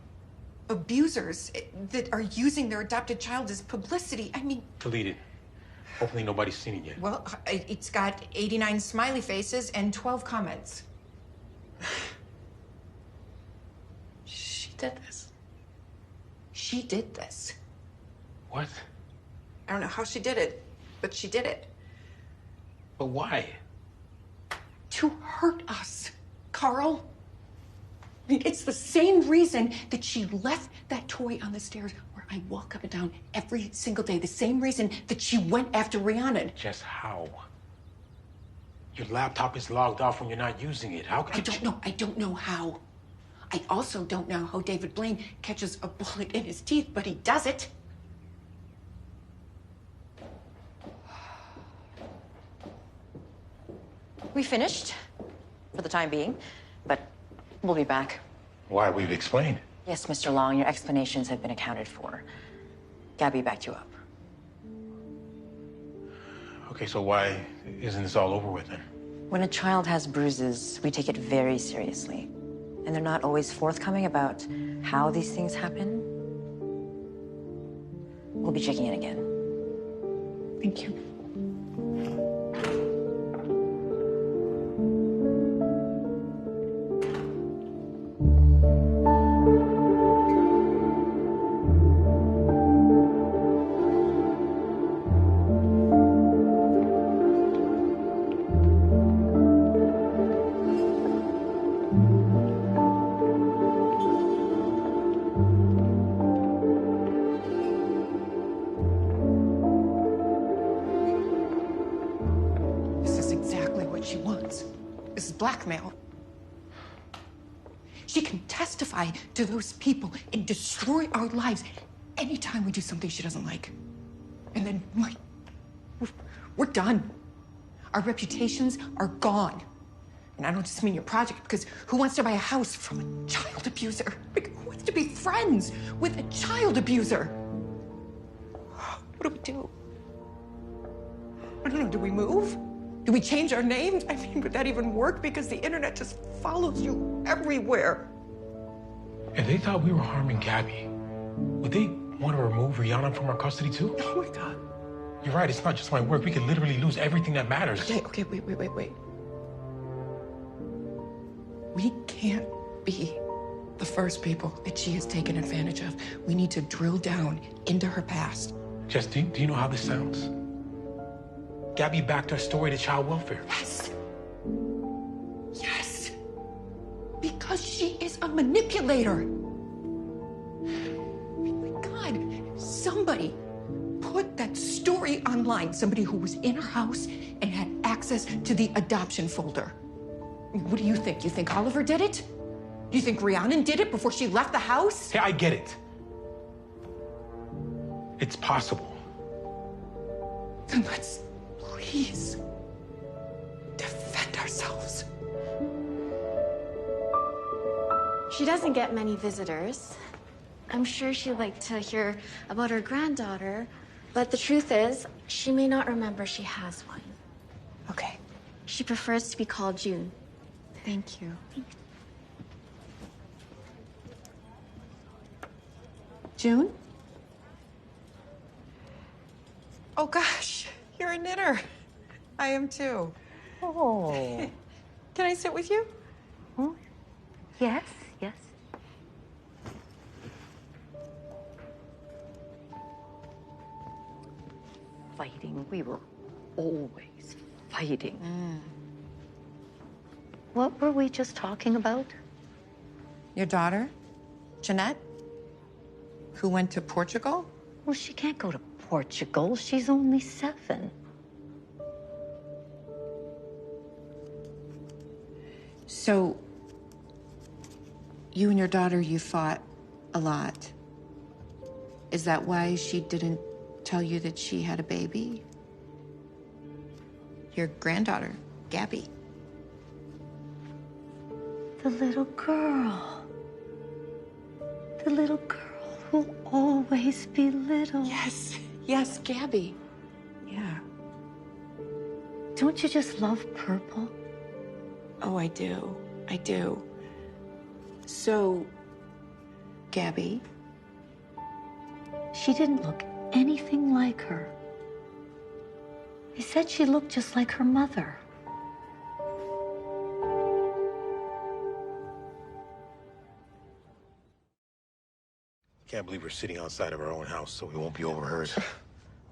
Abusers that are using their adopted child as publicity. I mean, Delete it. Hopefully nobody's seen it yet. well, it's got 89 smiley faces and 12 comments. She did this. She did this. What? I don't know how she did it, but she did it. But why? To hurt us, Carl. I mean, it's the same reason that she left that toy on the stairs where I walk up and down every single day. The same reason that she went after Rhiannon. Just how? Your laptop is logged off when you're not using it. How could I don't know how. I also don't know how David Blaine catches a bullet in his teeth, but he does it. We finished for the time being, but we'll be back. Why? We've explained. Yes, Mr. Long, your explanations have been accounted for. Gabby backed you up. Okay, so why isn't this all over with then? When a child has bruises, we take it very seriously. And they're not always forthcoming about how these things happen. We'll be checking in again. Thank you. This is exactly what she wants. This is blackmail. She can testify to those people and destroy our lives anytime we do something she doesn't like. And then we're done. Our reputations are gone. And I don't just mean your project, because who wants to buy a house from a child abuser? Like, who wants to be friends with a child abuser? What do we do? I don't know, do we move? Do we change our names? I mean, would that even work? Because the internet just follows you everywhere. If they thought we were harming Gabby, would they want to remove Rihanna from our custody too? Oh my God. You're right, it's not just my work. We could literally lose everything that matters. Okay, wait. We can't be the first people that she has taken advantage of. We need to drill down into her past. Jess, do you know how this sounds? Gabby backed our story to child welfare. Yes. Because she is a manipulator. Oh my God, somebody put that story online. Somebody who was in her house and had access to the adoption folder. What do you think? You think Oliver did it? Do you think Rhiannon did it before she left the house? Hey, I get it. It's possible. Then let's please defend ourselves. She doesn't get many visitors. I'm sure she'd like to hear about her granddaughter, but the truth is, she may not remember she has one. Okay. She prefers to be called June. Thank you. June? Oh gosh, you're a knitter. I am too. Oh. Can I sit with you? Yes. Fighting. We were always fighting. What were we just talking about? Your daughter, Jeanette, who went to Portugal? Well, she can't go to Portugal. She's only 7. So, you and your daughter, you fought a lot. Is that why she didn't tell you that she had a baby? Your granddaughter, Gabby. The little girl. The little girl who'll always be little. Yes, Gabby. Yeah. Don't you just love purple? Oh, I do. So, Gabby? She didn't look anything like her. They said she looked just like her mother. Can't believe we're sitting outside of our own house so we won't be overheard.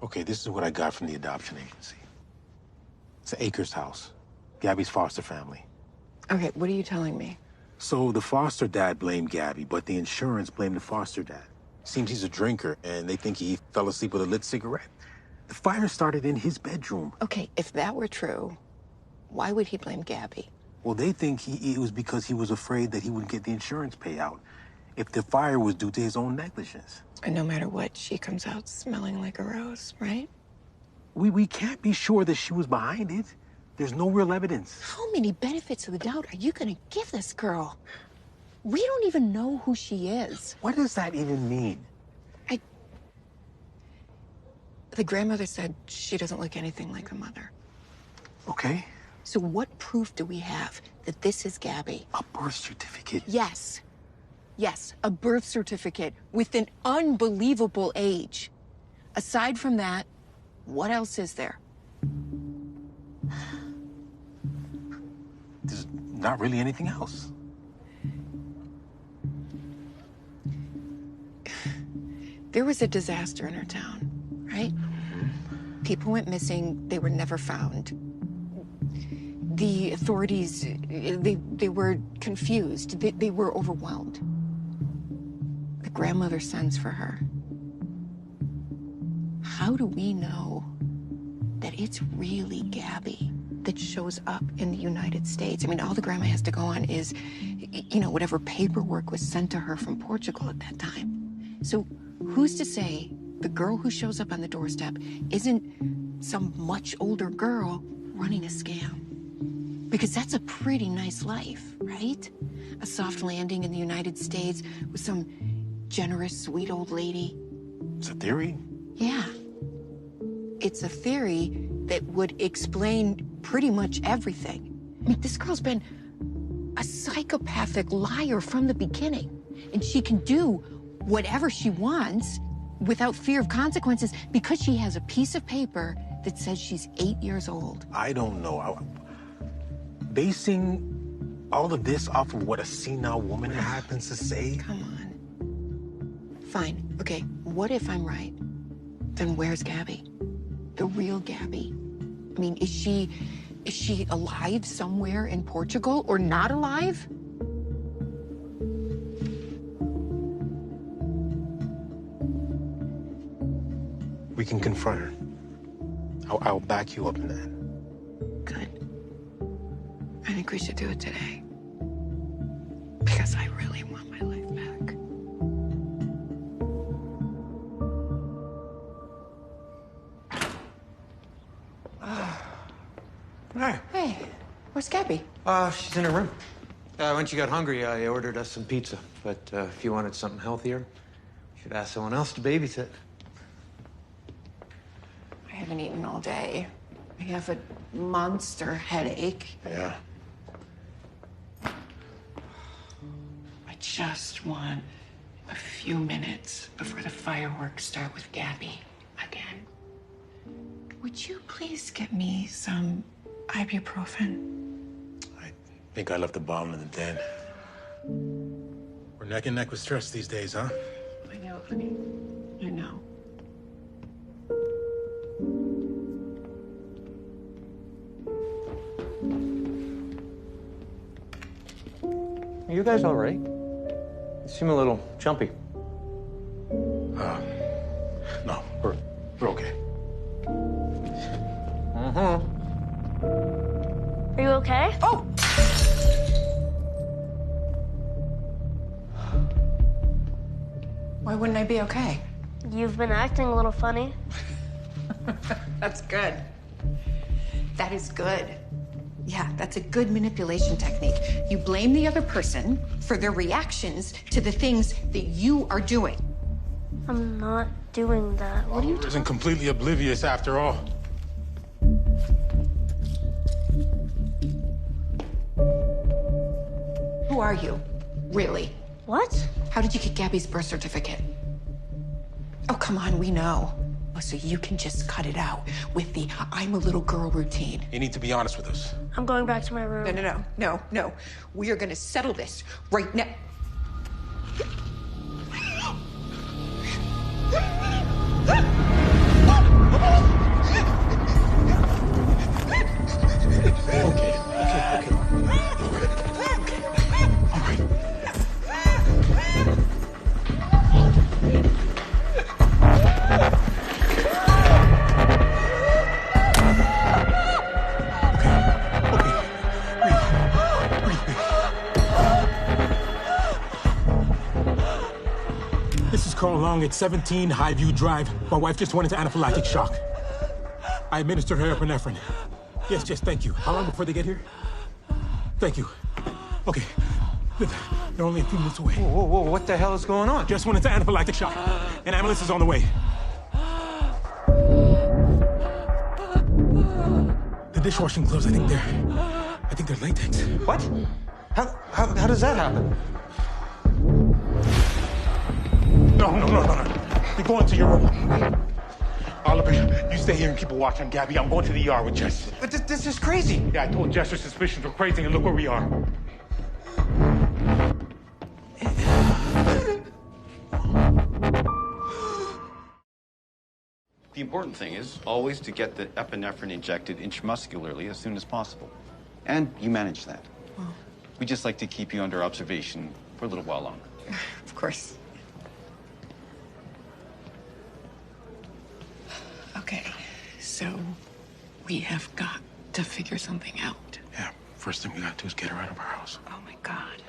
Okay, this is what I got from the adoption agency. It's an Acres house, Gabby's foster family. Okay, what are you telling me? So the foster dad blamed Gabby, but the insurance blamed the foster dad. Seems he's a drinker, and they think he fell asleep with a lit cigarette. The fire started in his bedroom. Okay, if that were true, why would he blame Gabby? Well, they think it was because he was afraid that he wouldn't get the insurance payout if the fire was due to his own negligence. And no matter what, she comes out smelling like a rose, right? We can't be sure that she was behind it. There's no real evidence. How many benefits of the doubt are you gonna give this girl? We don't even know who she is. What does that even mean? The grandmother said she doesn't look anything like the mother. Okay. So what proof do we have that this is Gabby? A birth certificate. Yes, a birth certificate with an unbelievable age. Aside from that, what else is there? There's not really anything else. There was a disaster in our town, right? People went missing, they were never found. The authorities, they were confused, they were overwhelmed. The grandmother sends for her. How do we know that it's really Gabby that shows up in the United States? I mean, all the grandma has to go on is, whatever paperwork was sent to her from Portugal at that time. So who's to say the girl who shows up on the doorstep isn't some much older girl running a scam? Because that's a pretty nice life, right? A soft landing in the United States with some generous, sweet old lady. It's a theory. Yeah. it's a theory that would explain pretty much everything. I mean, this girl's been a psychopathic liar from the beginning, and she can do whatever she wants without fear of consequences because she has a piece of paper that says she's 8 years old. I don't know. Basing all of this off of what a senile woman happens to say? Come on. Fine. Okay, what if I'm right? Then where's Gabby? The real Gabby? I mean, is she alive somewhere in Portugal or not alive? We can confront her. I'll back you up in that. Good. I think we should do it today. Because I really want my life back. Hi. Hey, where's Gabby? She's in her room. When she got hungry, I ordered us some pizza. But if you wanted something healthier, you should ask someone else to babysit. I haven't eaten all day. I have a monster headache. Yeah. I just want a few minutes before the fireworks start with Gabby again. Would you please get me some ibuprofen? I think I left the bottle in the den. We're neck and neck with stress these days, huh? I know, honey. I know. Are you guys all right? You seem a little jumpy. No, we're okay. Are you okay? Oh! Why wouldn't I be okay? You've been acting a little funny. That's good. That is good. Yeah, that's a good manipulation technique. You blame the other person for their reactions to the things that you are doing. I'm not doing that. What are you I wasn't completely oblivious after all. Who are you? Really? What? How did you get Gabby's birth certificate? Oh, come on, we know. Oh, so you can just cut it out with the I'm a little girl routine. You need to be honest with us. I'm going back to my room. No. We are gonna settle this right now. Okay. This is Carl Long at 17 Highview Drive. My wife just went into anaphylactic shock. I administered her epinephrine. Yes, thank you. How long before they get here? Thank you. Okay. They're only a few minutes away. Whoa, what the hell is going on? Just went into anaphylactic shock. An ambulance is on the way. The dishwashing gloves, I think they're latex. What? How does that happen? No. You're going to your room. Oliver, you stay here and keep a watch on Gabby. I'm going to the ER with Jess. But this is crazy. Yeah, I told Jess her suspicions were crazy, and look where we are. The important thing is always to get the epinephrine injected intramuscularly as soon as possible. And you manage that. Well, We just like to keep you under observation for a little while longer. of course. Okay, so we have got to figure something out. Yeah, first thing we got to do is get her out of our house. Oh my God.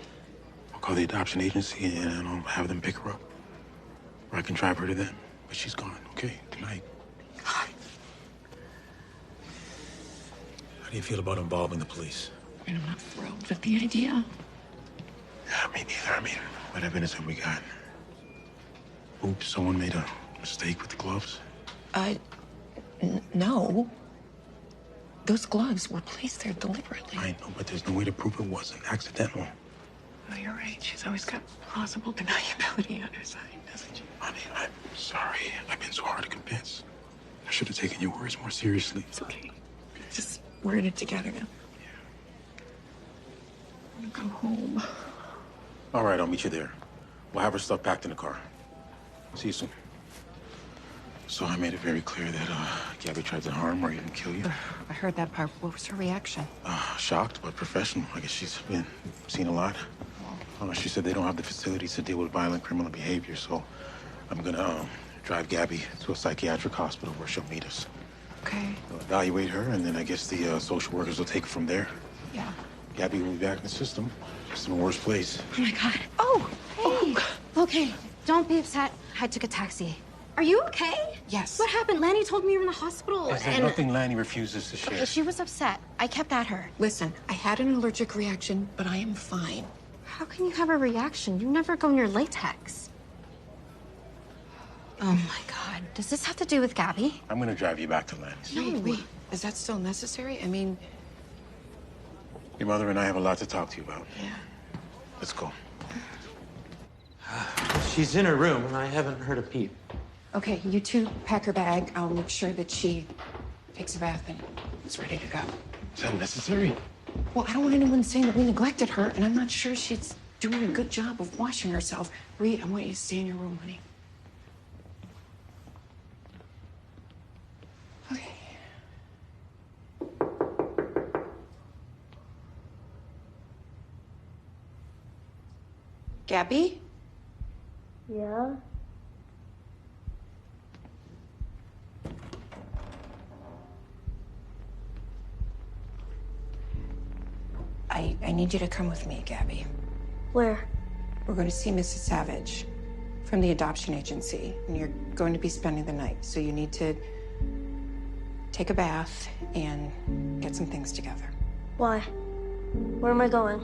I'll call the adoption agency and I'll have them pick her up. Or I can drive her to them. But she's gone, okay? Tonight. God. How do you feel about involving the police? And I'm not thrilled with the idea. Yeah, me neither. I mean, what evidence have we got? Oops, someone made a mistake with the gloves? No. Those gloves were placed there deliberately. I know, but there's no way to prove it wasn't accidental. Oh, you're right. She's always got plausible deniability on her side, doesn't she? Honey, I'm sorry. I've been so hard to convince. I should have taken your words more seriously. It's okay. Just we're in it together now. I want to go home. All right, I'll meet you there. We'll have her stuff packed in the car. See you soon. So I made it very clear that Gabby tried to harm or even kill you. I heard that part. What was her reaction? Shocked, but professional. I guess she's been seen a lot. She said they don't have the facilities to deal with violent criminal behavior, so I'm gonna drive Gabby to a psychiatric hospital where she'll meet us. Okay. We'll evaluate her, and then I guess the social workers will take it from there. Yeah. Gabby will be back in the system, just in a worse place. Oh my God. Oh, hey. Okay, don't be upset. I took a taxi. Are you okay? Yes. What happened? Lanny told me you were in the hospital. Is there nothing Lanny refuses to share? Okay, she was upset. I kept at her. Listen, I had an allergic reaction, but I am fine. How can you have a reaction? You never go near latex. Oh my God. Does this have to do with Gabby? I'm gonna drive you back to Lanny's. No, wait. Is that still necessary? I mean... Your mother and I have a lot to talk to you about. Yeah. Let's go. She's in her room, and I haven't heard a peep. Okay, you two pack her bag. I'll make sure that she takes a bath and is ready to go. Is that necessary? Well, I don't want anyone saying that we neglected her, and I'm not sure she's doing a good job of washing herself. Ree, I want you to stay in your room, honey. Okay. Gabby? Yeah? I need you to come with me, Gabby. Where? We're going to see Mrs. Savage from the adoption agency, and you're going to be spending the night. So you need to take a bath and get some things together. Why? Where am I going?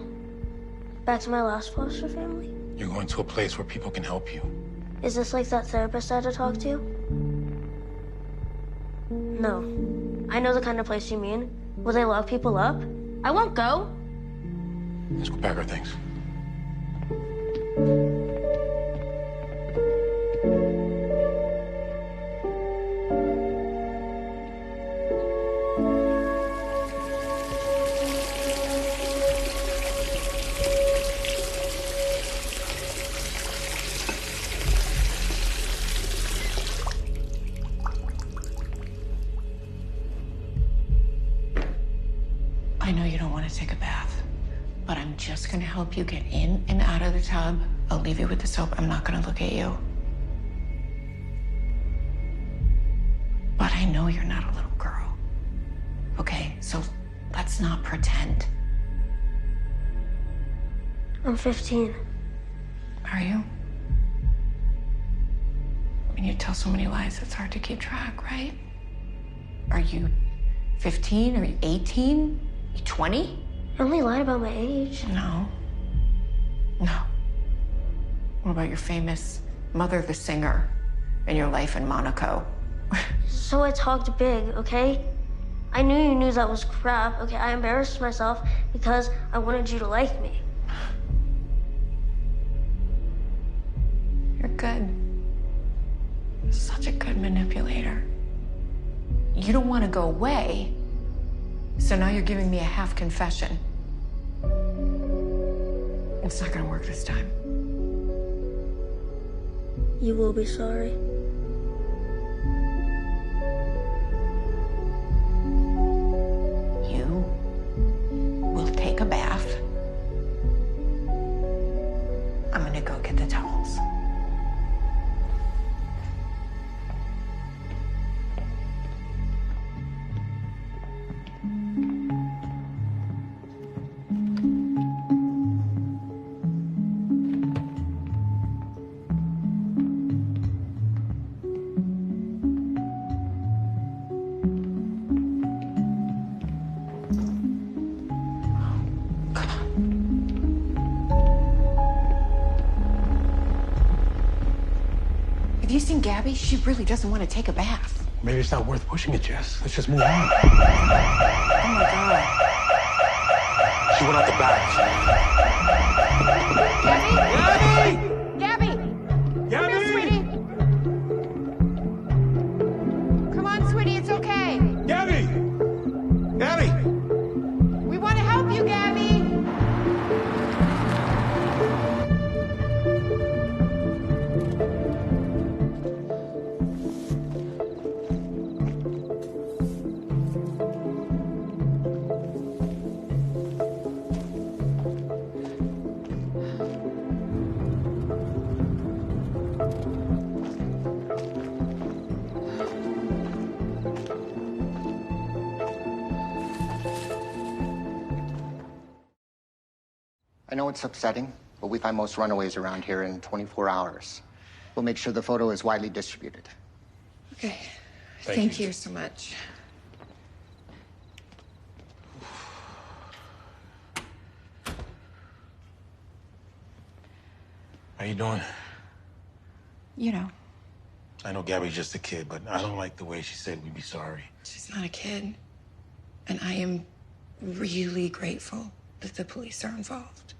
Back to my last foster family? You're going to a place where people can help you. Is this like that therapist I had to talk to? No. I know the kind of place you mean. Will they lock people up? I won't go. Let's go pack our things. I know you don't want to take a bath, but I'm just going to help you get in and out of the tub. I'll leave you with the soap. I'm not going to look at you. But I know you're not a little girl. Okay, so let's not pretend. I'm 15. Are you? When you tell so many lies, it's hard to keep track, right? Are you 15? Are you 18? Are you 20? I only lied about my age. No. No. What about your famous mother, the singer, and your life in Monaco? So I talked big, okay? I knew you knew that was crap, okay? I embarrassed myself because I wanted you to like me. You're good. Such a good manipulator. You don't want to go away, so now you're giving me a half confession. It's not going to work this time. You will be sorry. You will take a bath. I'm going to go get the towels. Have you seen Gabby? She really doesn't want to take a bath. Maybe it's not worth pushing it, Jess. Let's just move on. Oh my God. She went out the back. Gabby! Come here, sweetie. Come on, sweetie, it's okay. Gabby! Gabby! We want to help you, Gabby. I know it's upsetting, but we find most runaways around here in 24 hours. We'll make sure the photo is widely distributed. Okay. Thank you so much. How you doing? You know, I know Gabby's just a kid, but I don't like the way she said we'd be sorry. she's not a kid. And I am really grateful that the police are involved.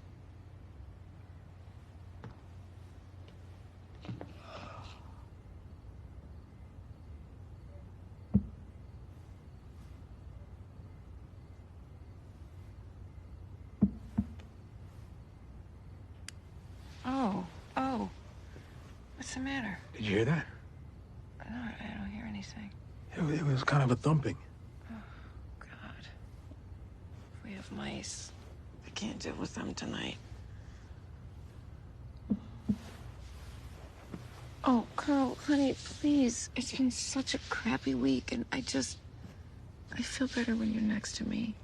Oh. What's the matter? Did you hear that? No, I don't hear anything. It was kind of a thumping. God. If we have mice, I can't deal with them tonight. Oh, Carl, honey, please. It's been such a crappy week, and I feel better when you're next to me.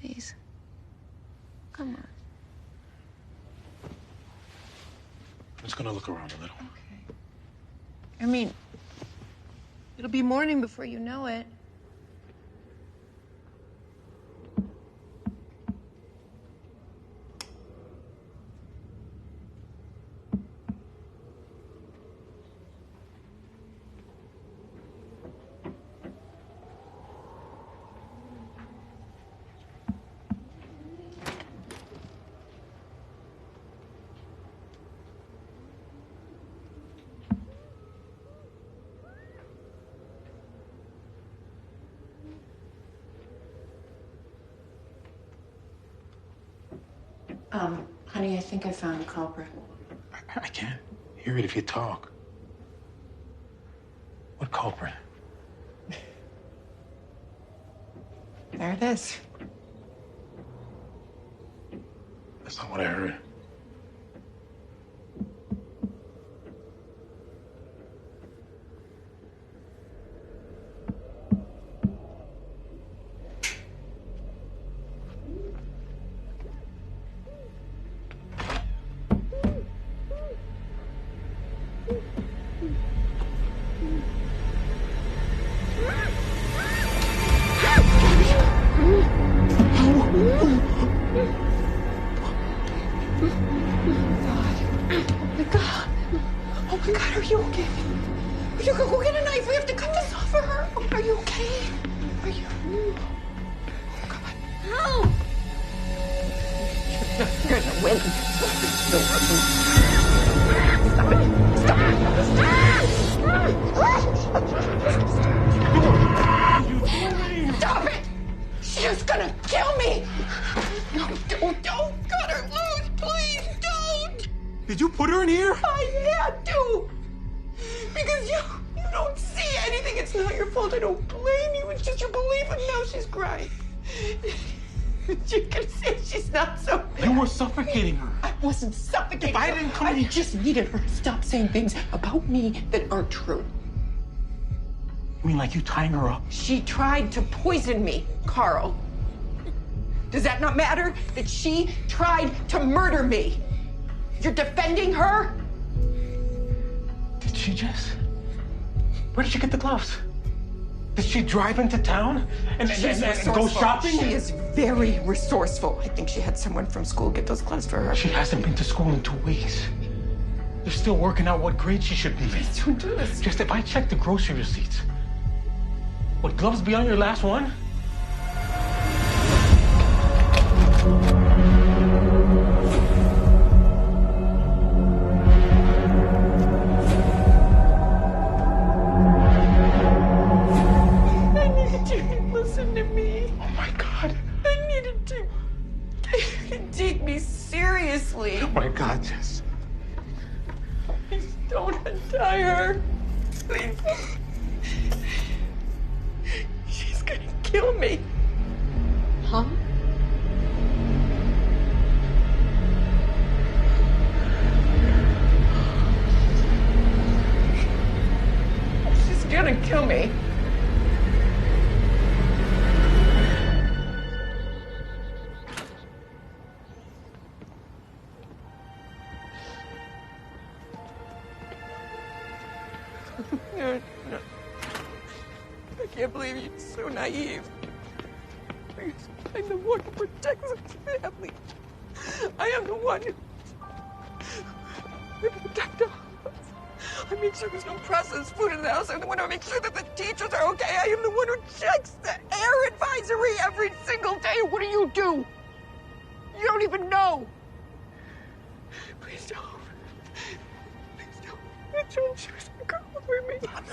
Please. Come on. I'm just gonna look around a little. I mean, it'll be morning before you know it. Honey, I think I found a culprit. I can't hear it if you talk. What culprit? There it is. That's not what I heard. Oh my God, are you okay? You go get a knife. We have to cut this off for her. Are you okay? Are you? Oh God. No! You're gonna win. Stop it! She's gonna kill me! No, don't cut her loose, please, don't! Did you put her in here? I had to! Because you don't see anything. It's not your fault. I don't blame you. It's just you believe it. Now she's crying. You can say she's not so bad. You were suffocating her. I wasn't suffocating If I her. didn't come I in- just needed her to stop saying things about me that aren't true. You mean like you tying her up? She tried to poison me, Carl. Does that not matter? That she tried to murder me? You're defending her? Did she just? Where did she get the gloves? Did she drive into town and go shopping? She is very resourceful. I think she had someone from school get those gloves for her. She hasn't been to school in 2 weeks. They're still working out what grade she should be. Please don't do this. Just if I check the grocery receipts, would gloves be on your last one? I needed you to listen to me. Oh my God. I needed to take me seriously. Oh my God, Jess. Please don't untie her. Please. She's gonna kill me. Huh? She's gonna kill me. No. I can't believe you're so naive. I'm the one who protects the family. I am the one who protect us. I make sure there's no processed food in the house. I'm the one who makes sure that the teachers are okay. I am the one who checks the air advisory every single day. What do? You don't even know. Please don't. Please don't. Don't choose a girl over me. Don't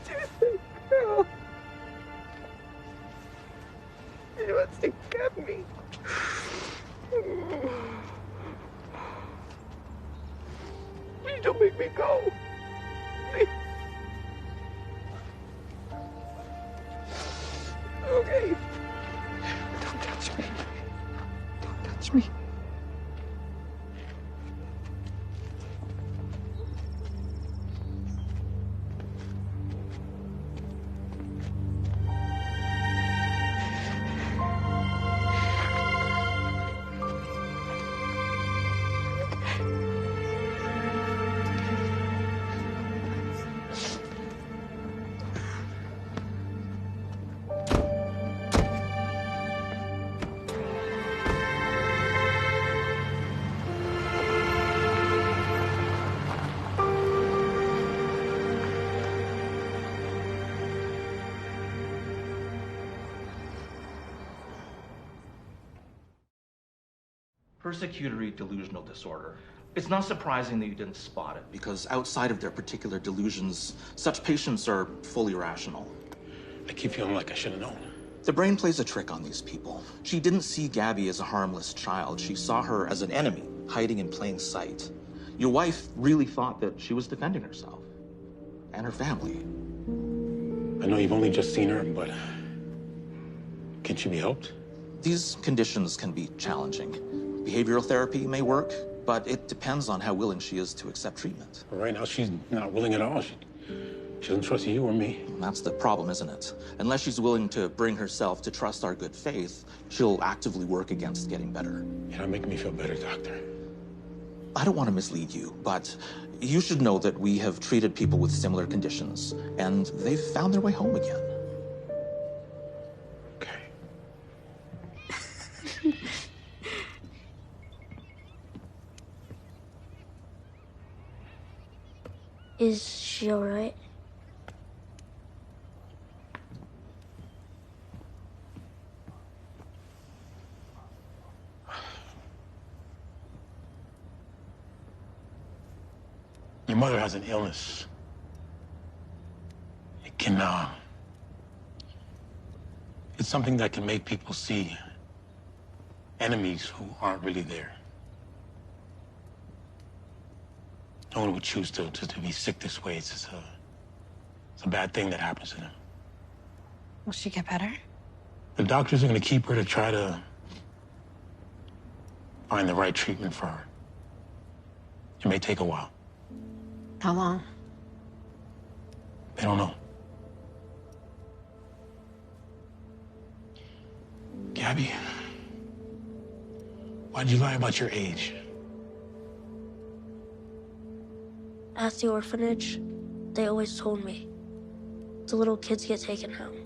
choose a girl. He wants to get me. Please don't make me go. Please. Okay. Don't touch me. Don't touch me. Persecutory delusional disorder. It's not surprising that you didn't spot it, because outside of their particular delusions, such patients are fully rational. I keep feeling like I should have known. The brain plays a trick on these people. She didn't see Gabby as a harmless child. She saw her as an enemy, hiding in plain sight. Your wife really thought that she was defending herself and her family. I know you've only just seen her, but can she be helped? These conditions can be challenging. Behavioral therapy may work, but it depends on how willing she is to accept treatment. Right now, she's not willing at all. She doesn't trust you or me. That's the problem, isn't it? Unless she's willing to bring herself to trust our good faith, she'll actively work against getting better. You're not making me feel better, Doctor. I don't want to mislead you, but you should know that we have treated people with similar conditions, and they've found their way home again. Is she all right? Your mother has an illness. It can, it's something that can make people see enemies who aren't really there. No one would choose to be sick this way. It's a bad thing that happens to them. Will she get better? The doctors are going to keep her to try to find the right treatment for her. It may take a while. How long? They don't know. Gabby, why'd you lie about your age? At the orphanage, they always told me the little kids get taken home.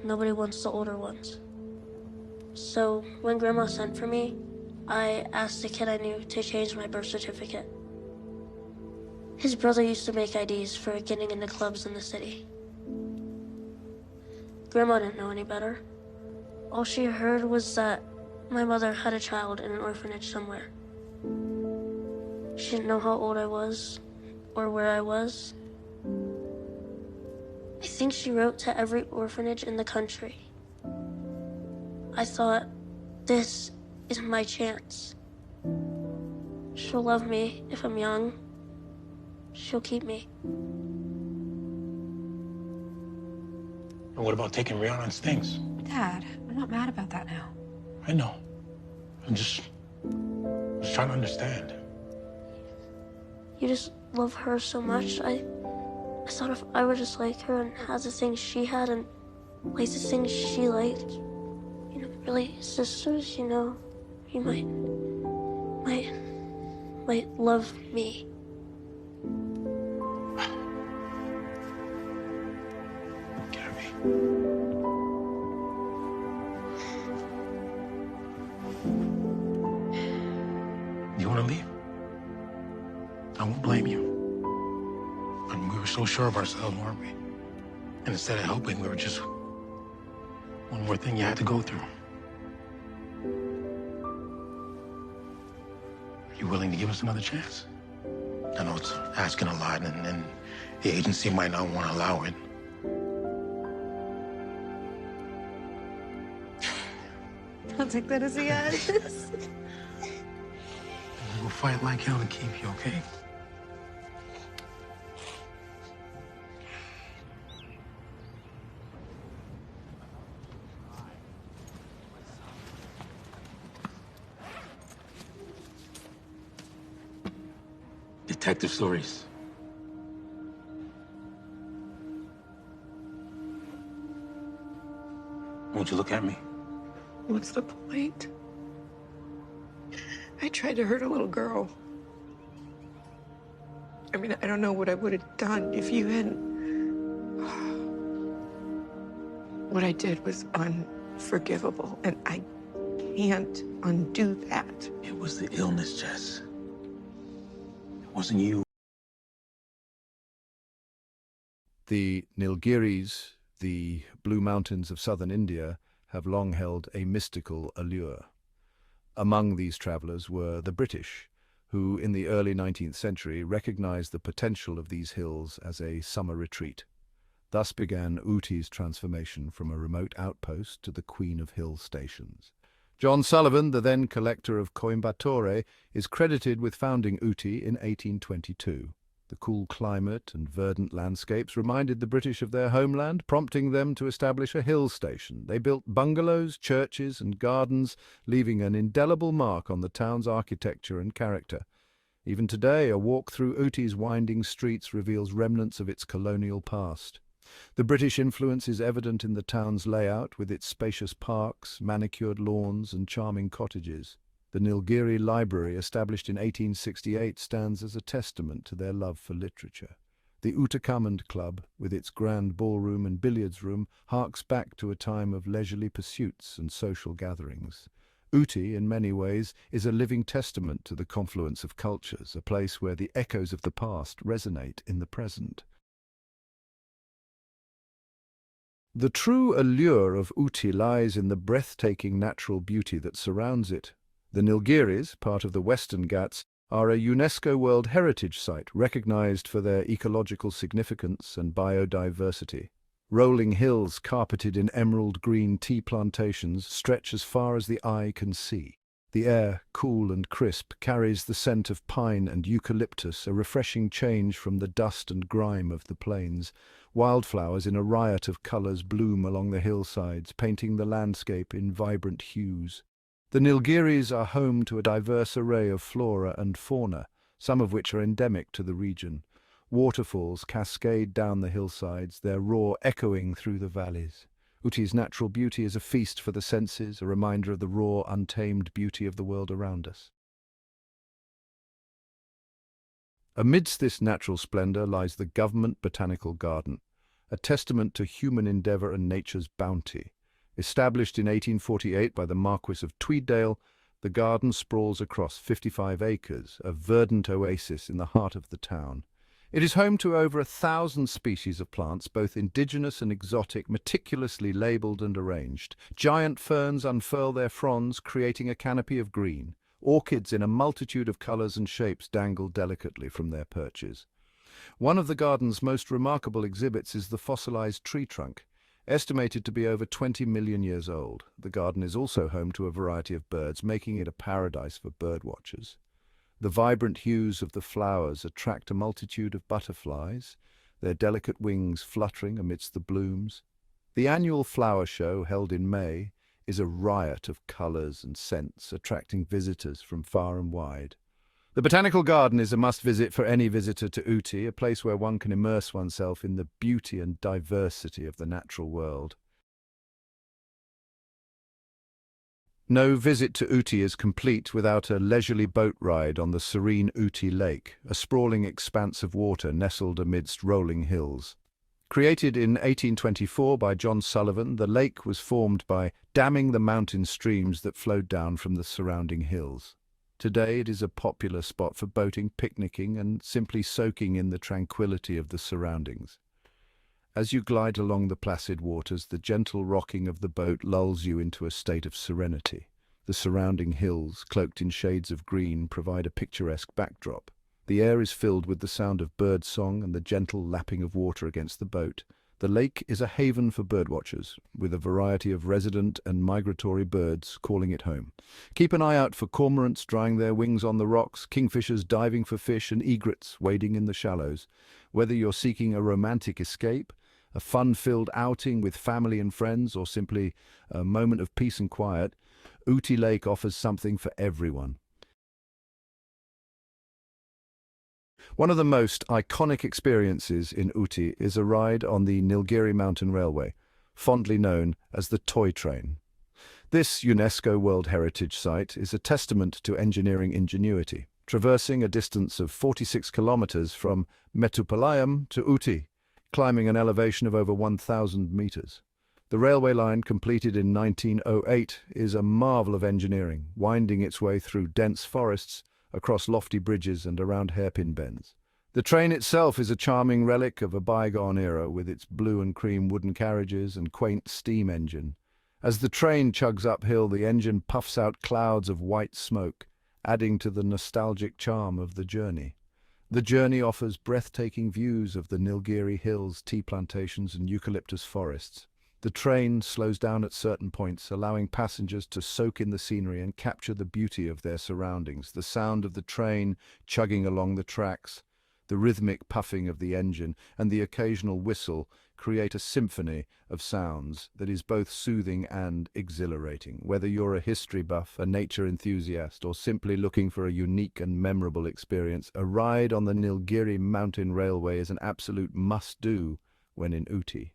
Nobody wants the older ones. So when Grandma sent for me, I asked the kid I knew to change my birth certificate. His brother used to make IDs for getting into clubs in the city. Grandma didn't know any better. All she heard was that my mother had a child in an orphanage somewhere. She didn't know how old I was or where I was. I think she wrote to every orphanage in the country. I thought, this is my chance. She'll love me if I'm young. She'll keep me. And what about taking Rihanna's things? Dad, I'm not mad about that now. I know. I'm just trying to understand. You just love her so much. I thought if I were just like her and had the things she had and liked the things she liked, you know, really sisters, you know, you might love me. You want to leave? I won't blame you. And we were so sure of ourselves, weren't we? And instead of helping, we were just one more thing you had to go through. Are you willing to give us another chance? I know it's asking a lot, and the agency might not want to allow it. I'll take that as a yes. We'll fight like hell to keep you, okay? Detective stories. Won't you look at me? What's the point? I tried to hurt a little girl. I mean, I don't know what I would have done if you hadn't. What I did was unforgivable, and I can't undo that. It was the illness, Jess. It wasn't you. The Nilgiris, the Blue Mountains of southern India, have long held a mystical allure. Among these travelers were the British, who in the early 19th century recognized the potential of these hills as a summer retreat. Thus began Ooty's transformation from a remote outpost to the Queen of Hill stations. John Sullivan, the then collector of Coimbatore, is credited with founding Ooty in 1822. The cool climate and verdant landscapes reminded the British of their homeland, prompting them to establish a hill station. They built bungalows, churches, and gardens, leaving an indelible mark on the town's architecture and character. Even today, a walk through Ooty's winding streets reveals remnants of its colonial past. The British influence is evident in the town's layout, with its spacious parks, manicured lawns, and charming cottages. The Nilgiri Library, established in 1868, stands as a testament to their love for literature. The Uttakamand Club, with its grand ballroom and billiards room, harks back to a time of leisurely pursuits and social gatherings. Ooty, in many ways, is a living testament to the confluence of cultures, a place where the echoes of the past resonate in the present. The true allure of Ooty lies in the breathtaking natural beauty that surrounds it. The Nilgiris, part of the Western Ghats, are a UNESCO World Heritage Site recognized for their ecological significance and biodiversity. Rolling hills carpeted in emerald green tea plantations stretch as far as the eye can see. The air, cool and crisp, carries the scent of pine and eucalyptus, a refreshing change from the dust and grime of the plains. Wildflowers in a riot of colors bloom along the hillsides, painting the landscape in vibrant hues. The Nilgiris are home to a diverse array of flora and fauna, some of which are endemic to the region. Waterfalls cascade down the hillsides, their roar echoing through the valleys. Ooty's natural beauty is a feast for the senses, a reminder of the raw, untamed beauty of the world around us. Amidst this natural splendor lies the Government Botanical Garden, a testament to human endeavor and nature's bounty. Established in 1848 by the Marquis of Tweeddale, The garden sprawls across 55 acres, a verdant oasis in the heart of the town. It is home to over 1,000 species of plants, both indigenous and exotic, meticulously labeled and arranged. Giant ferns unfurl their fronds, creating a canopy of green. Orchids in a multitude of colors and shapes dangle delicately from their perches. One of the garden's most remarkable exhibits is the fossilized tree trunk, estimated to be over 20 million years old. The garden is also home to a variety of birds, making it a paradise for birdwatchers. The vibrant hues of the flowers attract a multitude of butterflies, their delicate wings fluttering amidst the blooms. The annual flower show, held in May, is a riot of colors and scents, attracting visitors from far and wide. The Botanical Garden is a must-visit for any visitor to Ooty, a place where one can immerse oneself in the beauty and diversity of the natural world. No visit to Ooty is complete without a leisurely boat ride on the serene Ooty Lake, a sprawling expanse of water nestled amidst rolling hills. Created in 1824 by John Sullivan, the lake was formed by damming the mountain streams that flowed down from the surrounding hills. Today it is a popular spot for boating, picnicking, and simply soaking in the tranquility of the surroundings. As you glide along the placid waters, the gentle rocking of the boat lulls you into a state of serenity. The surrounding hills, cloaked in shades of green, provide a picturesque backdrop. The air is filled with the sound of bird song and the gentle lapping of water against the boat. The lake is a haven for birdwatchers, with a variety of resident and migratory birds calling it home. Keep an eye out for cormorants drying their wings on the rocks, kingfishers diving for fish, and egrets wading in the shallows. Whether you're seeking a romantic escape, a fun-filled outing with family and friends, or simply a moment of peace and quiet, Ooty Lake offers something for everyone. One of the most iconic experiences in Ooty is a ride on the Nilgiri Mountain Railway, fondly known as the Toy Train. This UNESCO World Heritage Site is a testament to engineering ingenuity, traversing a distance of 46 kilometers from Mettupalayam to Ooty, climbing an elevation of over 1,000 meters. The railway line, completed in 1908, is a marvel of engineering, winding its way through dense forests, across lofty bridges and around hairpin bends. The train itself is a charming relic of a bygone era, with its blue and cream wooden carriages and quaint steam engine. As the train chugs uphill, the engine puffs out clouds of white smoke, adding to the nostalgic charm of the journey. The journey offers breathtaking views of the Nilgiri hills, tea plantations, and eucalyptus forests. The train slows down at certain points, allowing passengers to soak in the scenery and capture the beauty of their surroundings. The sound of the train chugging along the tracks, the rhythmic puffing of the engine, and the occasional whistle create a symphony of sounds that is both soothing and exhilarating. Whether you're a history buff, a nature enthusiast, or simply looking for a unique and memorable experience, a ride on the Nilgiri Mountain Railway is an absolute must-do when in Ooty.